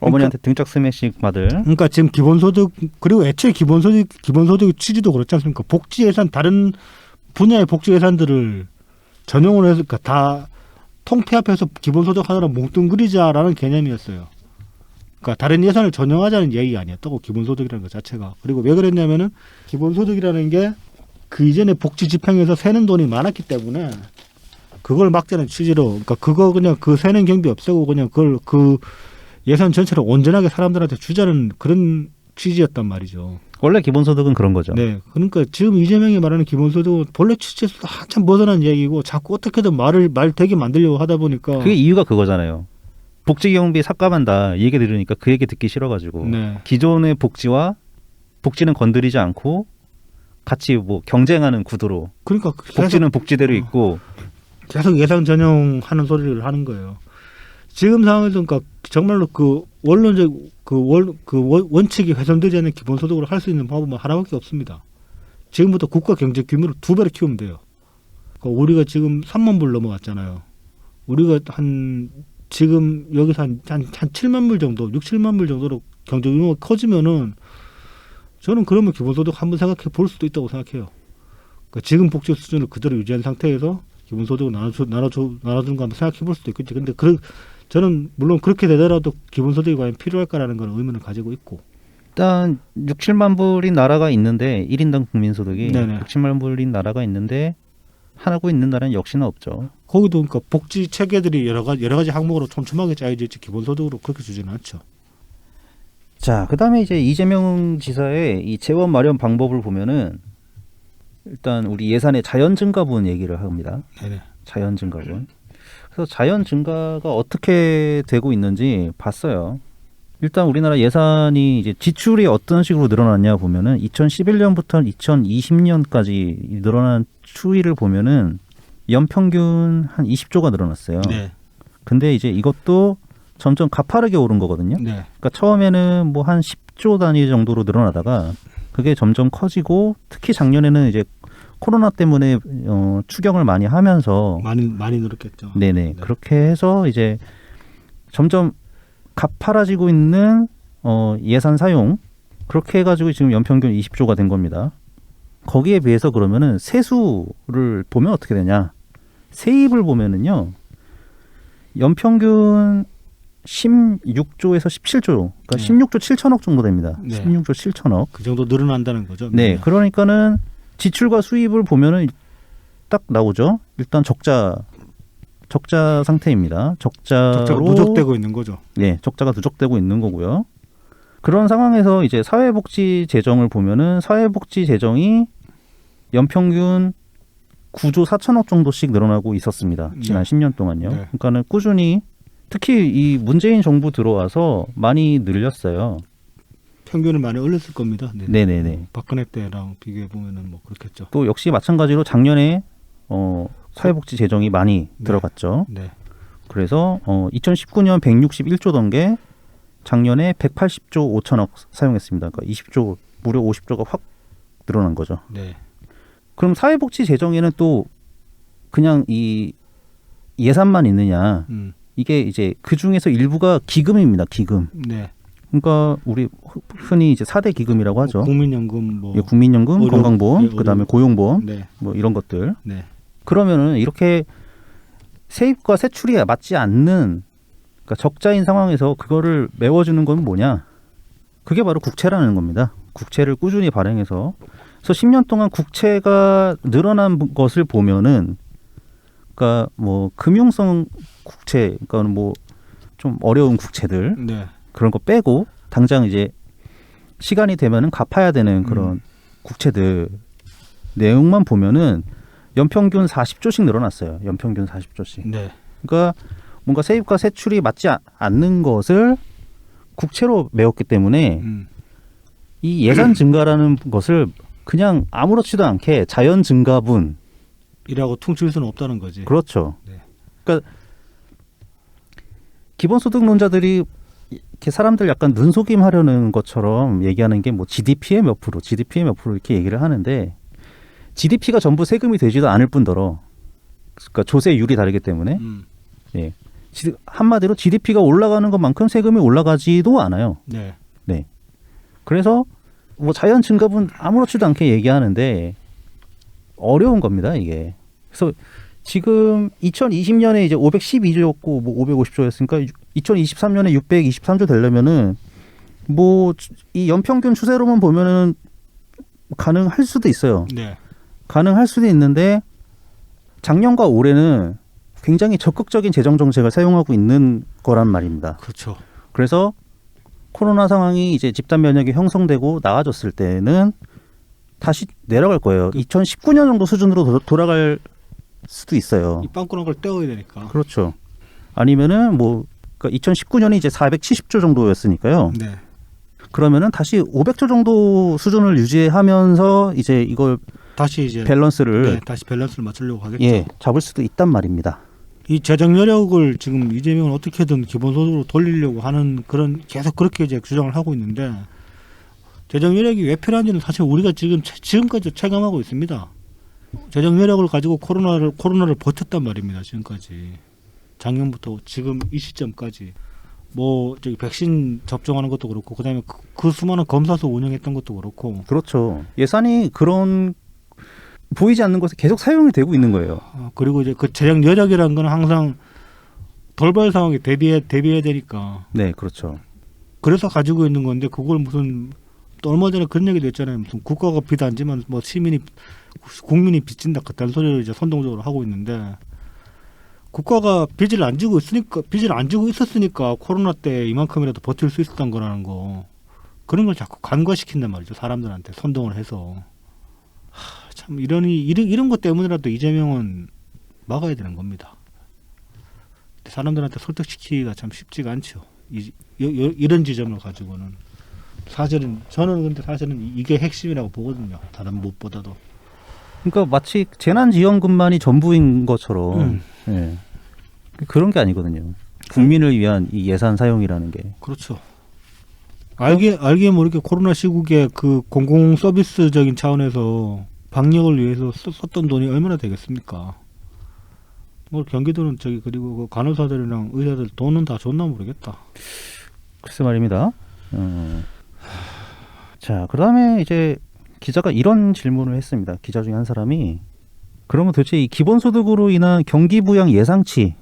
어머니한테 등짝 스매싱 받을. 그러니까 지금 기본소득 그리고 애초에 기본소득 취지도 그렇지 않습니까? 복지 예산 다른 분야의 복지 예산들을 전용으로 해서 그러니까 다 통폐합해서 기본소득 하나로 뭉뚱그리자라는 개념이었어요. 그러니까 다른 예산을 전용하자는 얘기가 아니었다고 기본소득이라는 것 자체가. 그리고 왜 그랬냐면은 기본소득이라는 게 그 이전에 복지 집행에서 새는 돈이 많았기 때문에 그걸 막자는 취지로 그러니까 그거 그냥 그 새는 경비 없애고 그냥 그걸 그 예산 전체를 온전하게 사람들한테 주자는 그런 취지였단 말이죠. 원래 기본소득은 그런 거죠. 네, 그러니까 지금 이재명이 말하는 기본소득은 본래 취지에서 한참 벗어난 얘기고 자꾸 어떻게든 말 되게 만들려고 하다 보니까 그게 이유가 그거잖아요. 복지경비 삭감한다 이 얘기 들으니까 그 얘기 듣기 싫어가지고 네. 기존의 복지와 복지는 건드리지 않고 같이 뭐 경쟁하는 구도로 그러니까 복지는 복지대로 있고 계속 예산 전용하는 소리를 하는 거예요. 지금 상황에서 그러니까 정말로 그 원론적 원칙이 훼손되지 않는 기본소득으로 할 수 있는 방법은 하나밖에 없습니다. 지금부터 국가 경제 규모를 2배로 키우면 돼요. 그러니까 우리가 지금 3만 불 넘어갔잖아요. 우리가 지금 여기서 한 7만 불 정도, 6, 7만 불 정도로 경제 규모가 커지면은 저는 그러면 기본소득 한번 생각해 볼 수도 있다고 생각해요. 그러니까 지금 복지 수준을 그대로 유지한 상태에서 기본소득을 나눠주는 거 한번 생각해 볼 수도 있겠지. 근데 저는 물론 그렇게 되더라도 기본소득이 과연 필요할까라는 건 의문을 가지고 있고. 일단 6, 7만 불인 나라가 있는데 1인당 국민소득이 네네. 6, 7만 불인 나라가 있는데 하고 있는 나라는 역시나 없죠. 거기도 그러니까 복지 체계들이 여러 가지 항목으로 촘촘하게 짜여져 있지 기본소득으로 그렇게 주지는 않죠. 자, 그다음에 이제 이재명 지사의 이 재원 마련 방법을 보면은 일단 우리 예산의 자연 증가분 얘기를 합니다. 네네. 자연 증가분. 그래서 자연 증가가 어떻게 되고 있는지 봤어요. 일단 우리나라 예산이 이제 지출이 어떤 식으로 늘어났냐 보면은 2011년부터 2020년까지 늘어난 추이를 보면은 연평균 한 20조가 늘어났어요. 네. 근데 이제 이것도 점점 가파르게 오른 거거든요. 네. 그러니까 처음에는 뭐 한 10조 단위 정도로 늘어나다가 그게 점점 커지고 특히 작년에는 이제 코로나 때문에 추경을 많이 하면서 많이 늘었겠죠. 네네 네. 그렇게 해서 이제 점점 가파라지고 있는 예산 사용 그렇게 해가지고 지금 연평균 20조가 된 겁니다. 거기에 비해서 그러면은 세수를 보면 어떻게 되냐? 세입을 보면은요 연평균 16조에서 17조, 그러니까 네. 16조 7천억 정도 됩니다. 네. 16조 7천억. 그 정도 늘어난다는 거죠. 네, 그러니까는 지출과 수입을 보면은 딱 나오죠. 일단 적자 상태입니다. 적자가 적자가 누적되고 있는 거죠. 네, 적자가 누적되고 있는 거고요. 그런 상황에서 이제 사회복지 재정을 보면은 사회복지 재정이 연평균 9조 4천억 정도씩 늘어나고 있었습니다. 지난 네. 10년 동안요. 네. 그러니까는 꾸준히 특히 이 문재인 정부 들어와서 많이 늘렸어요. 평균을 많이 올렸을 겁니다. 네. 네네네. 박근혜 때랑 비교해 보면은 뭐 그렇겠죠. 또 역시 마찬가지로 작년에 사회복지 재정이 많이 네. 들어갔죠. 네. 그래서 2019년 161조던 게 작년에 180조 5천억 사용했습니다. 그러니까 20조 무려 50조가 확 늘어난 거죠. 네. 그럼 사회복지 재정에는 또 그냥 이 예산만 있느냐? 이게 이제 그 중에서 일부가 기금입니다. 기금. 네. 그러니까 우리 흔히 이제 4대 기금이라고 하죠. 국민연금 뭐 예, 국민연금, 의료, 건강보험, 예, 그다음에 고용보험, 네. 뭐 이런 것들. 네. 그러면은 이렇게 세입과 세출이 맞지 않는 그러니까 적자인 상황에서 그거를 메워주는 건 뭐냐? 그게 바로 국채라는 겁니다. 국채를 꾸준히 발행해서 그래서 10년 동안 국채가 늘어난 것을 보면은 그러니까 뭐 금융성 국채, 그러니까 뭐 좀 어려운 국채들 네. 그런 거 빼고 당장 이제 시간이 되면은 갚아야 되는 그런 국채들 내용만 보면은 연평균 40조씩 늘어났어요. 연평균 40조씩. 네. 그러니까 뭔가 세입과 세출이 맞지 않는 것을 국채로 메웠기 때문에 이 예산 증가라는 것을 그냥 아무렇지도 않게 자연 증가분 이라고 퉁칠 수는 없다는 거지. 그렇죠. 네. 그러니까 기본소득론자들이 이렇게 사람들 약간 눈속임하려는 것처럼 얘기하는 게 뭐 GDP의 몇 프로, GDP의 몇 프로 이렇게 얘기를 하는데 GDP가 전부 세금이 되지도 않을 뿐더러 그러니까 조세율이 다르기 때문에 예. 한마디로 GDP가 올라가는 것만큼 세금이 올라가지도 않아요. 네. 네. 그래서 뭐 자연 증가분 아무렇지도 않게 얘기하는데 어려운 겁니다, 이게. 그래서 지금 2020년에 이제 512조였고 뭐 550조였으니까 2023년에 623조 되려면은 뭐 이 연평균 추세로만 보면은 가능할 수도 있어요. 네. 가능할 수도 있는데 작년과 올해는 굉장히 적극적인 재정 정책을 사용하고 있는 거란 말입니다. 그렇죠. 그래서 코로나 상황이 이제 집단 면역이 형성되고 나아졌을 때는 다시 내려갈 거예요. 2019년 정도 수준으로 돌아갈 수도 있어요. 이 빵꾸난 걸 떼어야 되니까. 그렇죠. 아니면은 뭐 그러니까 2019년이 이제 470조 정도였으니까요. 네. 그러면은 다시 500조 정도 수준을 유지하면서 이제 이걸 다시 이제 밸런스를 네, 다시 밸런스를 맞추려고 하겠죠. 예, 잡을 수도 있단 말입니다. 이 재정 여력을 지금 이재명은 어떻게든 기본소득으로 돌리려고 하는 그런 계속 그렇게 이제 주장을 하고 있는데 재정 여력이 왜 필요한지는 사실 우리가 지금까지 체감하고 있습니다. 재정 여력을 가지고 코로나를 버텼단 말입니다. 지금까지 작년부터 지금 이 시점까지 뭐 저기 백신 접종하는 것도 그렇고 그다음에 그 수많은 검사소 운영했던 것도 그렇고 그렇죠. 예산이 그런 보이지 않는 것에 계속 사용이 되고 있는 거예요. 그리고 이제 그 재정 여력이라는 건 항상 돌발 상황에 대비해야 되니까. 네, 그렇죠. 그래서 가지고 있는 건데 그걸 무슨 또 얼마 전에 그런 얘기도 했잖아요. 무슨 국가가 빚 안 지면 뭐 국민이 빚진다 그딴 소리를 이제 선동적으로 하고 있는데 국가가 빚을 안 지고 있었으니까 코로나 때 이만큼이라도 버틸 수 있었던 거라는 거 그런 걸 자꾸 간과시킨단 말이죠. 사람들한테 선동을 해서 참 이런 것 때문이라도 이재명은 막아야 되는 겁니다. 사람들한테 설득시키기가 참 쉽지가 않죠. 이런 지점을 가지고는 저는 근데 사실은 이게 핵심이라고 보거든요. 다른 무엇보다도. 그러니까 마치 재난지원금만이 전부인 것처럼 예. 그런 게 아니거든요. 국민을 위한 이 예산 사용이라는 게. 그렇죠. 알게 모르게 코로나 시국에 그 공공 서비스적인 차원에서 방역을 위해서 썼던 돈이 얼마나 되겠습니까? 뭐 경기도는 그리고 그 간호사들이랑 의사들 돈은 다 줬나 모르겠다. 글쎄 말입니다. 자, 그다음에 이제 기자가 이런 질문을 했습니다. 기자 중에 한 사람이 그러면 도대체 이 기본소득으로 인한 경기 부양 예상치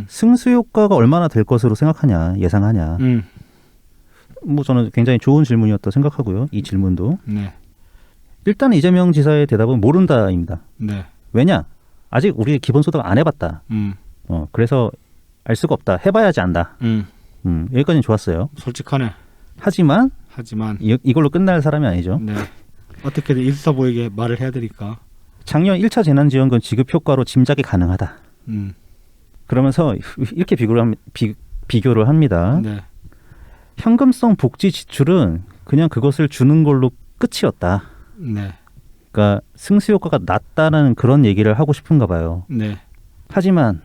승수 효과가 얼마나 될 것으로 생각하냐, 예상하냐. 뭐 저는 굉장히 좋은 질문이었다 생각하고요. 이 질문도. 네. 일단 이재명 지사의 대답은 모른다입니다. 네. 왜냐? 아직 우리 기본소득 안 해봤다. 그래서 알 수가 없다. 해봐야지 안다. 여기까지는 좋았어요. 솔직하네. 하지만 이걸로 끝날 사람이 아니죠. 네. 어떻게든 있어 보이게 말을 해야 되니까. 작년 1차 재난지원금 지급 효과로 짐작이 가능하다. 그러면서 이렇게 비교를 합니다. 네. 현금성 복지 지출은 그냥 그것을 주는 걸로 끝이었다. 네. 그러니까 승수 효과가 낮다는 그런 얘기를 하고 싶은가 봐요. 네. 하지만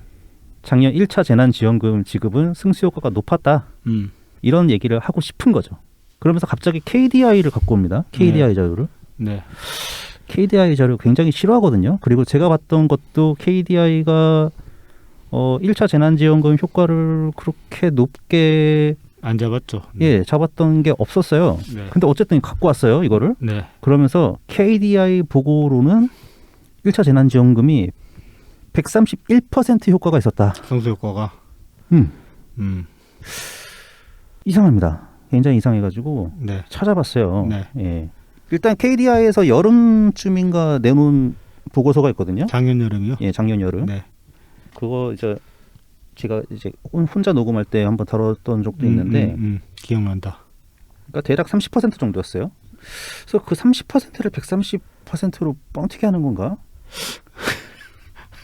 작년 1차 재난지원금 지급은 승수 효과가 높았다. 이런 얘기를 하고 싶은 거죠. 그러면서 갑자기 KDI를 갖고 옵니다. KDI 자료를. 네. KDI 자료 굉장히 싫어하거든요. 그리고 제가 봤던 것도 KDI가 1차 재난지원금 효과를 그렇게 높게 안 잡았죠. 예, 잡았던 게 없었어요. 네. 근데 어쨌든 갖고 왔어요, 이거를. 네. 그러면서 KDI 보고로는 1차 재난지원금이 131% 효과가 있었다. 성수 효과가. 이상합니다. 굉장히 이상해가지고 네. 찾아봤어요. 네. 예. 일단 KDI에서 여름쯤인가 내놓은 보고서가 있거든요. 작년 여름이요? 예, 작년 여름. 네. 그거 이제 제가 이제 혼자 녹음할 때 한번 다뤘던 적도 있는데 기억난다. 그러니까 대략 30% 정도였어요. 그래서 그 30%를 130%로 뻥튀기 하는 건가?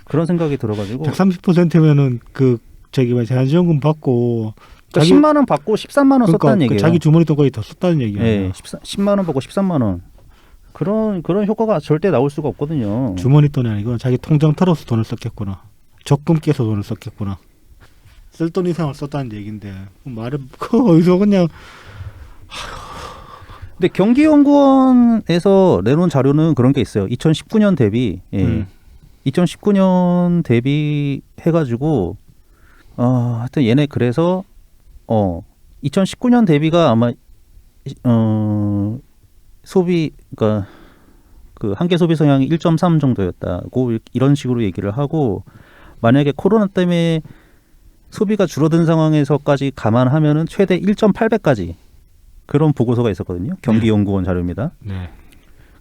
그런 생각이 들어가지고 130%면은 그 저기 뭐 재난지원금 받고 그러니까 10만 원 받고 13만 원 그러니까 썼다는 그 얘기예요. 자기 주머니 돈까지 더 썼다는 얘기야. 네, 10만 원 받고 13만 원. 그런 효과가 절대 나올 수가 없거든요. 주머니 돈이 아니고 자기 통장 털어서 돈을 썼겠구나. 적금 깨서 돈을 썼겠구나. 쓸 돈 이상을 썼다는 얘기인데 말을 어디서 그냥. 근데 경기연구원에서 내놓은 자료는 그런 게 있어요. 2019년 대비 2019년 대비 해가지고 하여튼 얘네 그래서 2019년 대비가 아마 소비 그러니까 그 한계 소비 성향이 1.3 정도였다고 이런 식으로 얘기를 하고 만약에 코로나 때문에 소비가 줄어든 상황에서까지 감안하면은 최대 1.8배까지 그런 보고서가 있었거든요. 경기연구원 자료입니다. 네.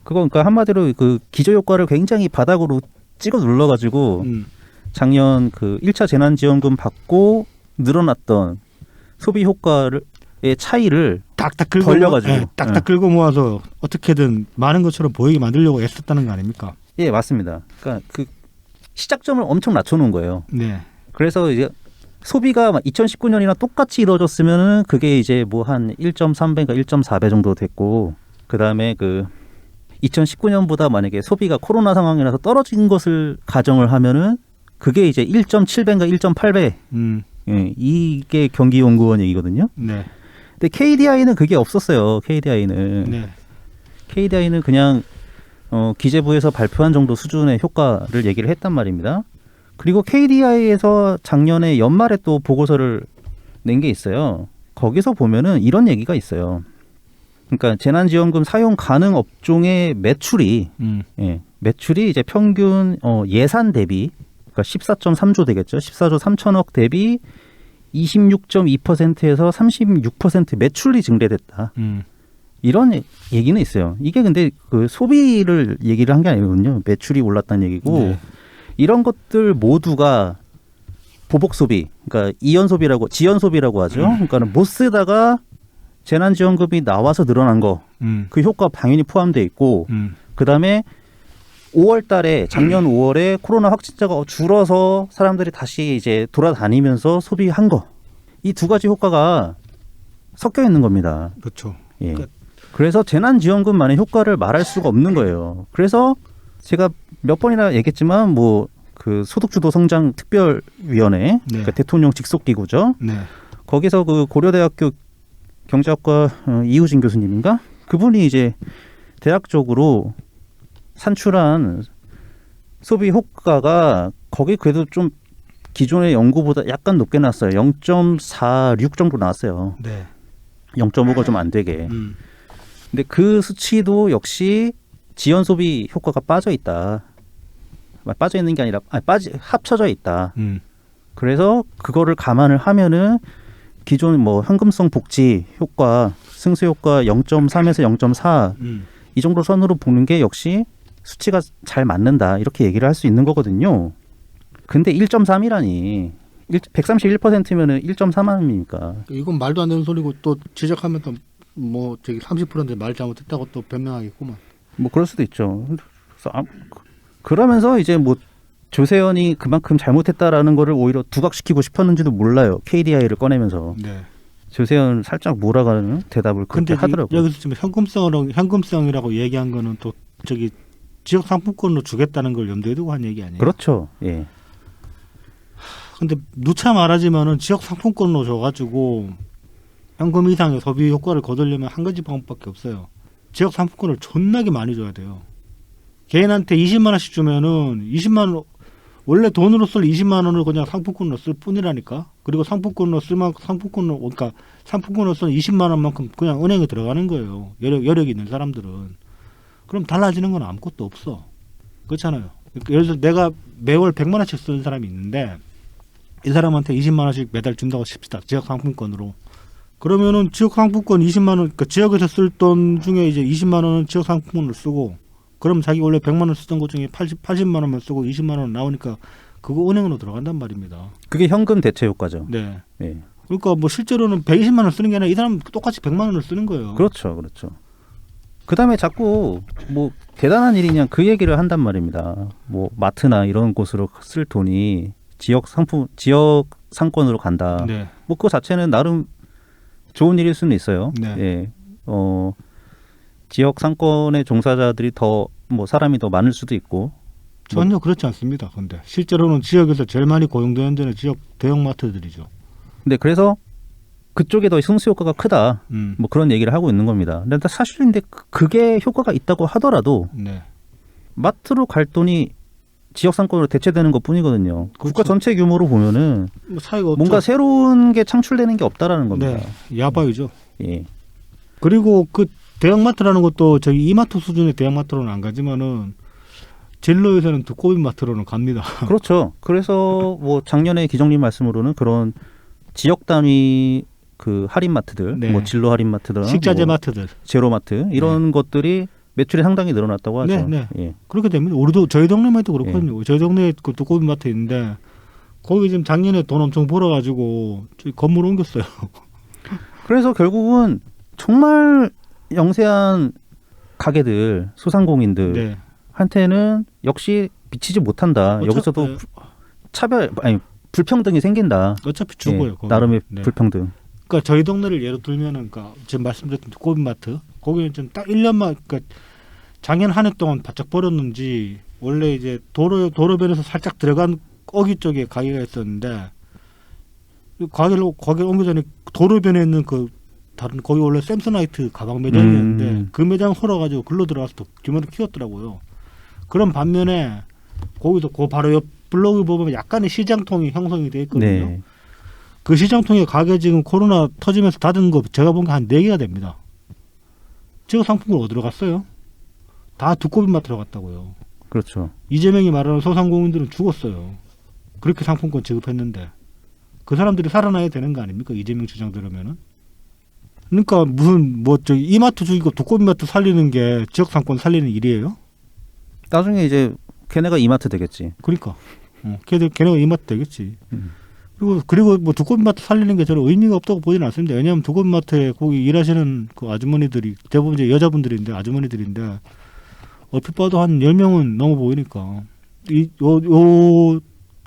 그거 그러니까 한마디로 그 기저 효과를 굉장히 바닥으로 찍어 눌러가지고 작년 그 1차 재난지원금 받고 늘어났던 소비 효과의 차이를 딱딱 긁어 벌려가지고. 네, 딱딱 긁어 모아서 어떻게든 많은 것처럼 보이게 만들려고 애썼다는 거 아닙니까? 예, 맞습니다. 그러니까 그 시작점을 엄청 낮춰놓은 거예요. 네. 그래서 이제 소비가 2019년이랑 똑같이 이루어졌으면은 그게 이제 뭐 한 1.3배인가 1.4배 정도 됐고 그 다음에 그 2019년보다 만약에 소비가 코로나 상황이라서 떨어진 것을 가정을 하면은 그게 이제 1.7배인가 1.8배. 예, 이게 경기연구원 얘기거든요. 네. 근데 KDI는 그게 없었어요. KDI는. 네. KDI는 그냥 기재부에서 발표한 정도 수준의 효과를 얘기를 했단 말입니다. 그리고 KDI에서 작년에 연말에 또 보고서를 낸 게 있어요. 거기서 보면은 이런 얘기가 있어요. 그러니까 재난지원금 사용 가능 업종의 매출이 매출이 이제 평균 예산 대비 그러니까 14.3조 되겠죠. 14조 3천억 대비 26.2%에서 36% 매출이 증대됐다. 이런 얘기는 있어요. 이게 근데 그 소비를 얘기를 한 게 아니거든요. 매출이 올랐다는 얘기고 네. 이런 것들 모두가 보복 소비, 그러니까 이연 소비라고 지연 소비라고 하죠. 그러니까는 못 쓰다가 재난지원금이 나와서 늘어난 거, 그 효과 당연히 포함되어 있고, 그 다음에 5월달에 작년 5월에 코로나 확진자가 줄어서 사람들이 다시 이제 돌아다니면서 소비한 거, 이 두 가지 효과가 섞여 있는 겁니다. 그렇죠. 예. 그래서 재난지원금만의 효과를 말할 수가 없는 거예요. 그래서 제가 몇 번이나 얘기했지만 뭐 그 소득주도 성장 특별위원회, 네. 그러니까 대통령 직속 기구죠. 네. 거기서 그 고려대학교 경제학과 이우진 교수님인가? 그분이 이제 대략적으로 산출한 소비 효과가 거기 그래도 좀 기존의 연구보다 약간 높게 나왔어요. 0.46 정도 나왔어요. 네. 0.5가 좀 안 되게. 근데 그 수치도 역시 지연 소비 효과가 빠져 있다. 빠져 있는 게 아니라 합쳐져 있다. 그래서 그거를 감안을 하면은 기존 뭐 현금성 복지 효과, 승수 효과 0.3에서 0.4 이 정도 선으로 보는 게 역시 수치가 잘 맞는다. 이렇게 얘기를 할 수 있는 거거든요. 근데 1.3이라니 131%면은 1.3입니까? 이건 말도 안 되는 소리고 또 지적하면 또 뭐 저기 30%인데 말 잘못했다고 또 변명하겠구만. 뭐 그럴 수도 있죠. 그래서 그러면서 이제 뭐 조세현이 그만큼 잘못했다라는 거를 오히려 두각시키고 싶었는지도 몰라요. KDI를 꺼내면서. 네. 조세현 살짝 몰아가는 대답을 그렇게 하더라고요. 여기서 지금 현금성이라고 얘기한 거는 또 저기 지역 상품권으로 주겠다는 걸 염두에 두고 한 얘기 아니에요? 그렇죠. 예. 근데 누차 말하지만은 지역 상품권으로 줘가지고 현금 이상의 소비 효과를 거두려면 한 가지 방법밖에 없어요. 지역 상품권을 존나게 많이 줘야 돼요. 개인한테 20만 원씩 주면은 20만 원 원래 돈으로 쓸 20만 원을 그냥 상품권으로 쓸 뿐이라니까. 그리고 상품권으로 쓰면 그러니까 상품권으로 쓰는 20만 원만큼 그냥 은행에 들어가는 거예요. 여력이 있는 사람들은. 그럼 달라지는 건 아무것도 없어. 그렇잖아요. 예를 들어 내가 매월 100만 원씩 쓰는 사람이 있는데 이 사람한테 20만 원씩 매달 준다고 칩시다. 지역 상품권으로. 그러면은 지역 상품권 20만 원, 그러니까 지역에서 쓸 돈 중에 이제 20만 원은 지역 상품권으로 쓰고, 그럼 자기 원래 100만 원 쓰던 것 중에 80만 원만 쓰고 20만 원 나오니까 그거 은행으로 들어간단 말입니다. 그게 현금 대체 효과죠. 네. 예. 그러니까 뭐 실제로는 120만 원 쓰는 게 아니라 이 사람 똑같이 100만 원을 쓰는 거예요. 그렇죠, 그렇죠. 그다음에 자꾸 뭐 대단한 일이냐 그 얘기를 한단 말입니다. 뭐 마트나 이런 곳으로 쓸 돈이 지역 상권으로 간다. 네. 뭐 그거 자체는 나름 좋은 일일 수는 있어요. 네. 예. 지역 상권의 종사자들이 더 뭐 사람이 더 많을 수도 있고. 전혀 그렇지 않습니다. 근데 실제로는 지역에서 제일 많이 고용되는 데는 지역 대형마트들이죠. 근데 그래서 그쪽에 더 승수 효과가 크다. 음. 뭐 그런 얘기를 하고 있는 겁니다. 근데 사실 근데 그게 효과가 있다고 하더라도 네. 마트로 갈 돈이 지역 상권으로 대체되는 것뿐이거든요. 국가 그렇죠. 전체 규모로 보면은 뭐 차이가 없죠. 뭔가 새로운 게 창출되는 게 없다라는 겁니다. 네. 야바이죠. 예. 그리고 그 대형마트라는 것도 저기 이마트 수준의 대형마트로는 안 가지만은 진로에서는 두꺼비 마트로는 갑니다. 그렇죠. 그래서 뭐 작년에 기정님 말씀으로는 그런 지역 단위 그 할인 마트들, 네. 뭐 진로 할인 마트들, 식자재 뭐 마트들. 제로 마트 이런 것들이 매출이 상당히 늘어났다고 하죠. 네, 네. 예. 그렇게 됩니다. 우리도 저희 동네만 해도 그렇거든요. 저희 동네에 그 두꺼비 마트 있는데 거기 지금 작년에 돈 엄청 벌어가지고 저희 건물 옮겼어요. 그래서 결국은 정말 영세한 가게들, 소상공인들 네. 한테는 역시 미치지 못한다. 여기서도 네. 차별, 아니 불평등이 생긴다. 어차피 죽어요. 예, 거기. 나름의 네. 불평등. 그러니까 저희 동네를 예로 들면은, 그러니까 지금 말씀드렸던 두꺼비 마트 거기는 좀 딱 1년만, 그러니까 작년 한 해 동안 바짝 벌었는지 원래 이제 도로변에서 살짝 들어간 어기 쪽에 가게가 있었는데 거기 옮기 전에 도로변에 있는 그 다른 거기 원래 샘소나이트 가방 매장이었는데 그 매장 헐어가지고 글로 들어가서 또 규모를 키웠더라고요. 그런 반면에 거기서 그 바로 옆 블로그 보면 약간의 시장통이 형성이 돼 있거든요. 네. 그 시장통의 가게 지금 코로나 터지면서 닫은 거 제가 본 게 한 4개가 됩니다. 지역 상품권 어디로 갔어요? 다 두꺼비 마트로 갔다고요. 그렇죠. 이재명이 말하는 소상공인들은 죽었어요. 그렇게 상품권 지급했는데 그 사람들이 살아나야 되는 거 아닙니까? 이재명 주장 들으면은. 그러니까 무슨 뭐 저기 이마트 죽이고 두꺼비 마트 살리는 게 지역 상권 살리는 일이에요? 나중에 이제 걔네가 이마트 되겠지. 그러니까 걔네가 이마트 되겠지. 음. 그리고 뭐 두꺼비 마트 살리는 게 저는 의미가 없다고 보지는 않습니다. 왜냐하면 두꺼비 마트에 거기 일하시는 그 아주머니들이 대부분 이제 여자분들인데 아주머니들인데 얼핏 봐도 한 10명은 넘어 보이니까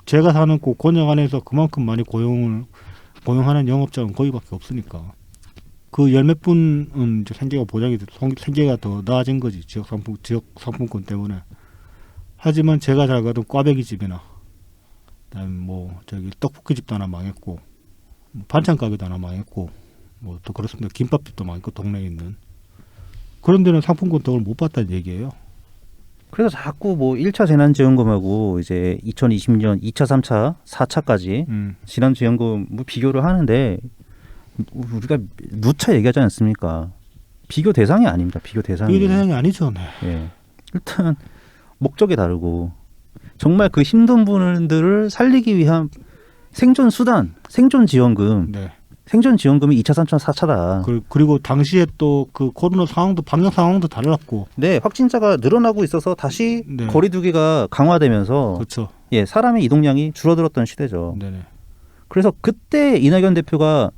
제가 사는 그 권역 안에서 그만큼 많이 고용하는 영업자는 거기밖에 없으니까 그 10몇 분은 이제 생계가 보장이 돼, 생계가 더 나아진 거지 지역 상품권 때문에. 하지만 제가 잘 가던 꽈배기 집이나 그다음에 뭐 저기 떡볶이 집도 하나 망했고 뭐 반찬 가게도 하나 망했고 뭐 또 그렇습니다. 김밥집도 망했고 동네에 있는 그런 데는 상품권 덕을 못 봤다는 얘기예요. 그래서 자꾸 뭐 1차 재난지원금하고 이제 2020년 2차, 3차, 4차까지 재난지원금 뭐 비교를 하는데 우리가 누차 얘기하지 않습니까? 비교 대상이 아닙니다. 비교 대상이. 비교 대상이 아니죠. 네. 예. 일단 목적이 다르고 정말 그 힘든 분들을 살리기 위한 생존 수단, 생존 지원금, 네. 생존 지원금이 2차, 3차, 4차다. 그리고 당시에 또 그 코로나 상황도 방역 상황도 달랐고. 네, 확진자가 늘어나고 있어서 다시 네. 거리두기가 강화되면서 그렇죠. 예, 사람의 이동량이 줄어들었던 시대죠. 네네. 그래서 그때 이낙연 대표가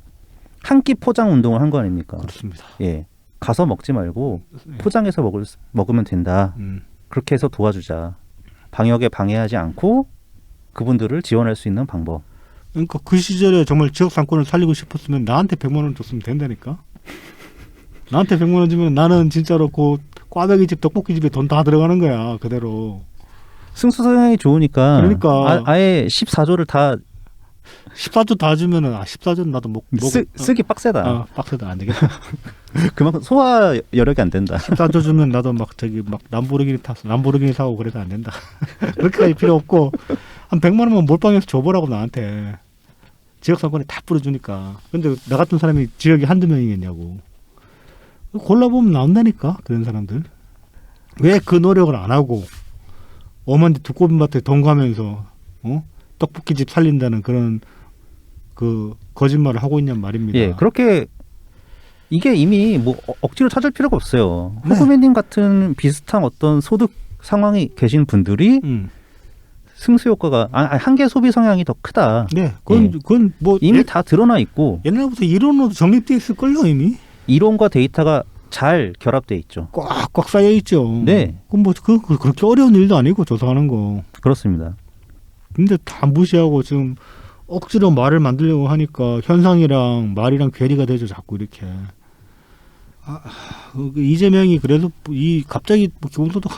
한 끼 포장 운동을 한 거 아닙니까? 그렇습니다. 예, 가서 먹지 말고 네. 포장해서 먹으면 된다. 그렇게 해서 도와주자. 방역에 방해하지 않고 그분들을 지원할 수 있는 방법. 그러니까 그 시절에 정말 지역 상권을 살리고 싶었으면 나한테 100만 원 줬으면 된다니까. 나한테 100만 원 주면 나는 진짜로 그 꽈배기 집 떡볶이 집에 돈 다 들어가는 거야 그대로. 승수성향이 좋으니까 그러니까. 아예 14조를 다 14조 다 주면은 14조 나도 쓰기 빡세다. 빡세다 안 되겠다. 그만큼 소화 여력이 안 된다. 14조 주면 나도 막 저기 막 람보르기니 사고 그래서 안 된다. 그렇게까지 필요 없고 한 100만 원만 몰빵해서 줘보라고 나한테. 지역 상권에 다 뿌려주니까. 근데 나 같은 사람이 지역에 한두 명이겠냐고. 골라보면 나온다니까 그런 사람들. 왜 그 노력을 안 하고 어머니 두꺼비 마트에 돈 가면서 떡볶이집 살린다는 그런 그 거짓말을 하고 있냔 말입니다. 예, 그렇게 이게 이미 뭐 억지로 찾을 필요가 없어요. 네. 허구매님 같은 비슷한 어떤 소득 상황이 계신 분들이 승수 효과가 한계 소비 성향이 더 크다. 네, 그건 뭐 이미 다 드러나 있고 옛날부터 이론으로 정립돼 있을 걸요 이미. 이론과 데이터가 잘 결합돼 있죠. 꽉꽉 쌓여 있죠. 네. 그럼 뭐 그렇게 어려운 일도 아니고 조사하는 거. 그렇습니다. 근데 다 무시하고 지금 억지로 말을 만들려고 하니까 현상이랑 말이랑 괴리가 되죠. 자꾸 이렇게. 이재명이 그래도 갑자기 기본소득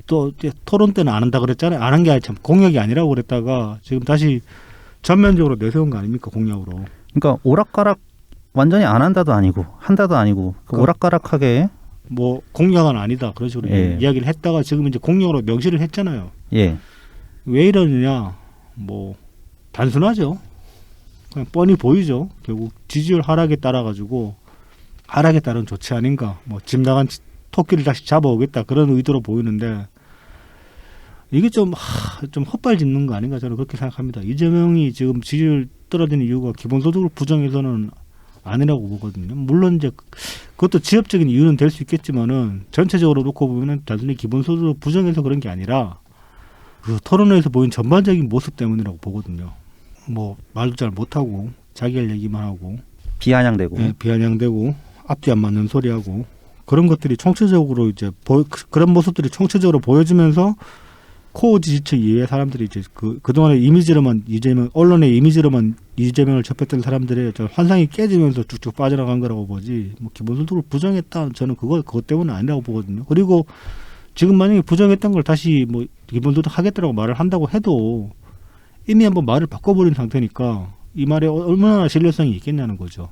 또 토론 때는 안 한다 그랬잖아요. 안 한 게 참 공약이 아니라고 그랬다가 지금 다시 전면적으로 내세운 거 아닙니까 공약으로. 그러니까 오락가락 완전히 안 한다도 아니고 한다도 아니고 오락가락하게 뭐 공약은 아니다 그런 식으로 예. 이야기를 했다가 지금 이제 공약으로 명시를 했잖아요. 예. 왜 이러느냐 뭐 단순하죠. 그냥 뻔히 보이죠. 결국 지지율 하락에 따라 가지고 하락에 따른 조치 아닌가. 뭐 집 나간 토끼를 다시 잡아오겠다 그런 의도로 보이는데 이게 좀 헛발짓는 거 아닌가 저는 그렇게 생각합니다. 이재명이 지금 지지율 떨어지는 이유가 기본소득을 부정해서는 아니라고 보거든요. 물론 이제 그것도 지엽적인 이유는 될 수 있겠지만은 전체적으로 놓고 보면은 단순히 기본소득을 부정해서 그런 게 아니라 그 토론회에서 보인 전반적인 모습 때문이라고 보거든요. 뭐 말도 잘 못하고 자기 할 얘기만 하고 비아냥대고 네, 비아냥대고 앞뒤 안 맞는 소리하고 그런 것들이 총체적으로 이제 그런 모습들이 총체적으로 보여지면서 코어 지지층 이외의 사람들이 이제 그동안의 이미지로만 언론의 이미지로만 이재명을 접했던 사람들의 환상이 깨지면서 쭉쭉 빠져나간 거라고 보지 뭐 기본소득을 부정했다 저는 그것 때문은 아니라고 보거든요. 그리고 지금 만약에 부정했던 걸 다시 뭐 기본소득 하겠다라고 말을 한다고 해도 이미 한번 말을 바꿔버린 상태니까 이 말에 얼마나 신뢰성이 있겠냐는 거죠.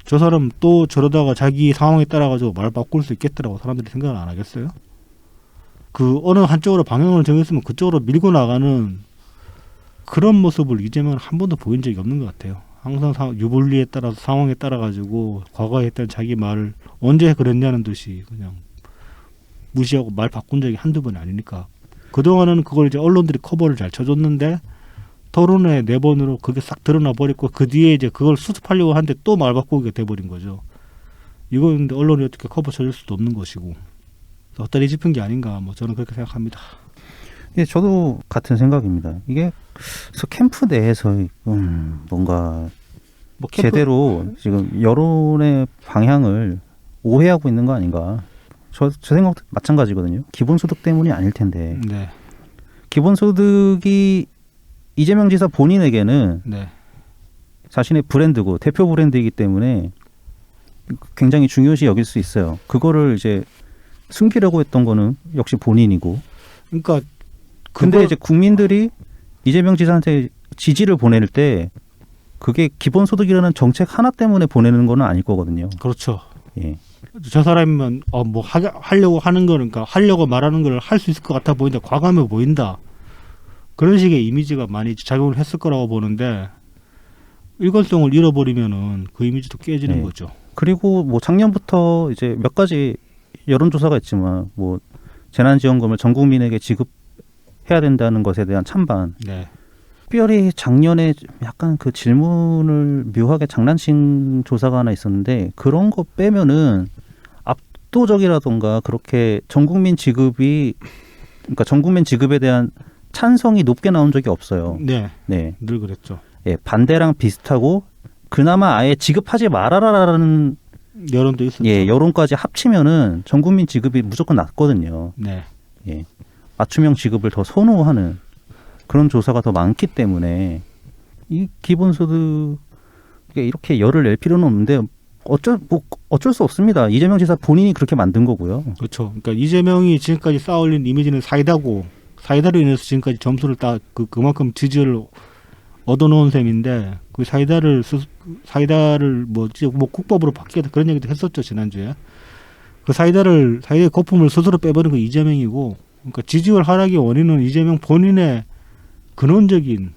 저 사람 또 저러다가 자기 상황에 따라 가지고 말 바꿀 수 있겠더라고 사람들이 생각을 안 하겠어요? 그 어느 한쪽으로 방향을 정했으면 그쪽으로 밀고 나가는 그런 모습을 이재명은 한 번도 보인 적이 없는 것 같아요. 항상 유불리에 따라서 상황에 따라 가지고 과거에 했던 자기 말을 언제 그랬냐는 듯이 그냥 무시하고 말 바꾼 적이 한두 번이 아니니까 그동안은 그걸 이제 언론들이 커버를 잘 쳐줬는데 토론회 4번으로 그게 싹 드러나 버렸고 그 뒤에 이제 그걸 수습하려고 하는데 또 말 바꾸기가 돼버린 거죠. 이건 근데 언론이 어떻게 커버 쳐줄 수도 없는 것이고 헛다리 짚은 게 아닌가 뭐 저는 그렇게 생각합니다. 예, 저도 같은 생각입니다. 이게 캠프 내에서 뭔가 뭐 제대로 지금 여론의 방향을 오해하고 있는 거 아닌가. 저 생각도 마찬가지거든요. 기본소득 때문이 아닐 텐데. 네. 기본소득이 이재명 지사 본인에게는 네. 자신의 브랜드고 대표 브랜드이기 때문에 굉장히 중요시 여길 수 있어요. 그거를 이제 숨기려고 했던 거는 역시 본인이고. 그러니까 근데 이제 국민들이 이재명 지사한테 지지를 보낼 때 그게 기본소득이라는 정책 하나 때문에 보내는 거는 아닐 거거든요. 그렇죠. 예. 저 사람이면 뭐 하려고 하는 거니까 하려고 말하는 걸 할 수 있을 것 같아 보인다. 과감해 보인다. 그런 식의 이미지가 많이 작용을 했을 거라고 보는데 일관성을 잃어버리면은 그 이미지도 깨지는 네. 거죠. 그리고 뭐 작년부터 이제 몇 가지 여론조사가 있지만 뭐 재난지원금을 전 국민에게 지급해야 된다는 것에 대한 찬반. 네. 특별히 작년에 약간 그 질문을 묘하게 장난친 조사가 하나 있었는데 그런 거 빼면은 압도적이라던가 그렇게 전 국민 지급에 대한 찬성이 높게 나온 적이 없어요. 네. 네. 늘 그랬죠. 예, 반대랑 비슷하고 그나마 아예 지급하지 말아라라는 여론도 있었죠. 예, 여론까지 합치면은 전 국민 지급이 무조건 낮거든요. 네. 예. 맞춤형 지급을 더 선호하는 그런 조사가 더 많기 때문에 이 기본소득에 이렇게 열을 낼 필요는 없는데 어쩔 수 없습니다. 이재명 지사 본인이 그렇게 만든 거고요. 그렇죠. 그러니까 이재명이 지금까지 쌓아올린 이미지는 사이다로 인해서 지금까지 점수를 그만큼 지지를 얻어놓은 셈인데 그 사이다를 뭐 국법으로 바뀌겠다 그런 얘기도 했었죠 지난주에. 그 사이다의 거품을 스스로 빼버린 건 이재명이고, 그러니까 지지율 하락의 원인은 이재명 본인의 근원적인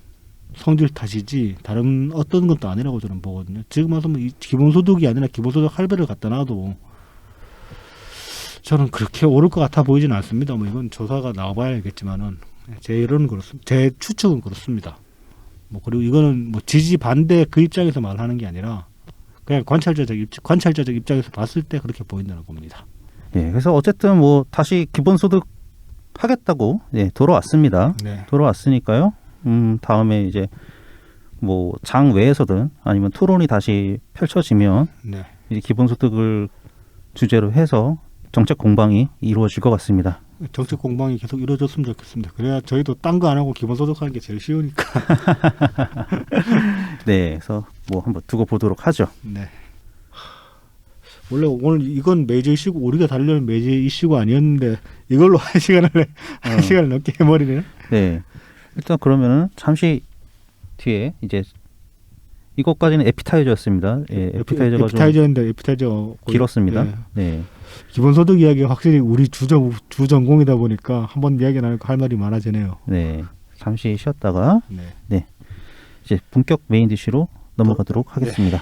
성질 탓이지 다른 어떤 것도 아니라고 저는 보거든요. 지금 와서 뭐 기본소득이 아니라 기본소득 할배를 갖다 놔도 저는 그렇게 오를 것 같아 보이지는 않습니다. 뭐 이건 조사가 나와봐야 알겠지만은 제 추측은 그렇습니다. 뭐 그리고 이거는 뭐 지지 반대 그 입장에서 말하는 게 아니라 그냥 관찰자적 입장에서 봤을 때 그렇게 보인다는 겁니다. 예, 그래서 어쨌든 뭐 다시 기본소득 하겠다고 돌아왔습니다. 네. 돌아왔으니까요. 다음에 이제 뭐 장 외에서든 아니면 토론이 다시 펼쳐지면 네. 이제 기본소득을 주제로 해서 정책 공방이 이루어질 것 같습니다. 정책 공방이 계속 이루어졌으면 좋겠습니다. 그래야 저희도 딴 거 안 하고 기본소득 하는 게 제일 쉬우니까. 네, 그래서 뭐 한번 두고 보도록 하죠. 네. 원래 오늘 이건 메이저 이슈고 우리가 다루려는 메이저 이슈가 아니었는데 이걸로 한 시간을 넘게 해버리네요. 네, 일단 그러면은 잠시 뒤에 이제 이것까지는 에피타이저였습니다. 예, 에피타이저가 좀 에피타이저인데 에피타이저 길었습니다. 예. 네, 기본소득 이야기가 확실히 우리 주전공이다 보니까 한번 이야기 나니까 할 말이 많아지네요. 네, 잠시 쉬었다가 네. 이제 본격 메인 디쉬로 넘어가도록 하겠습니다.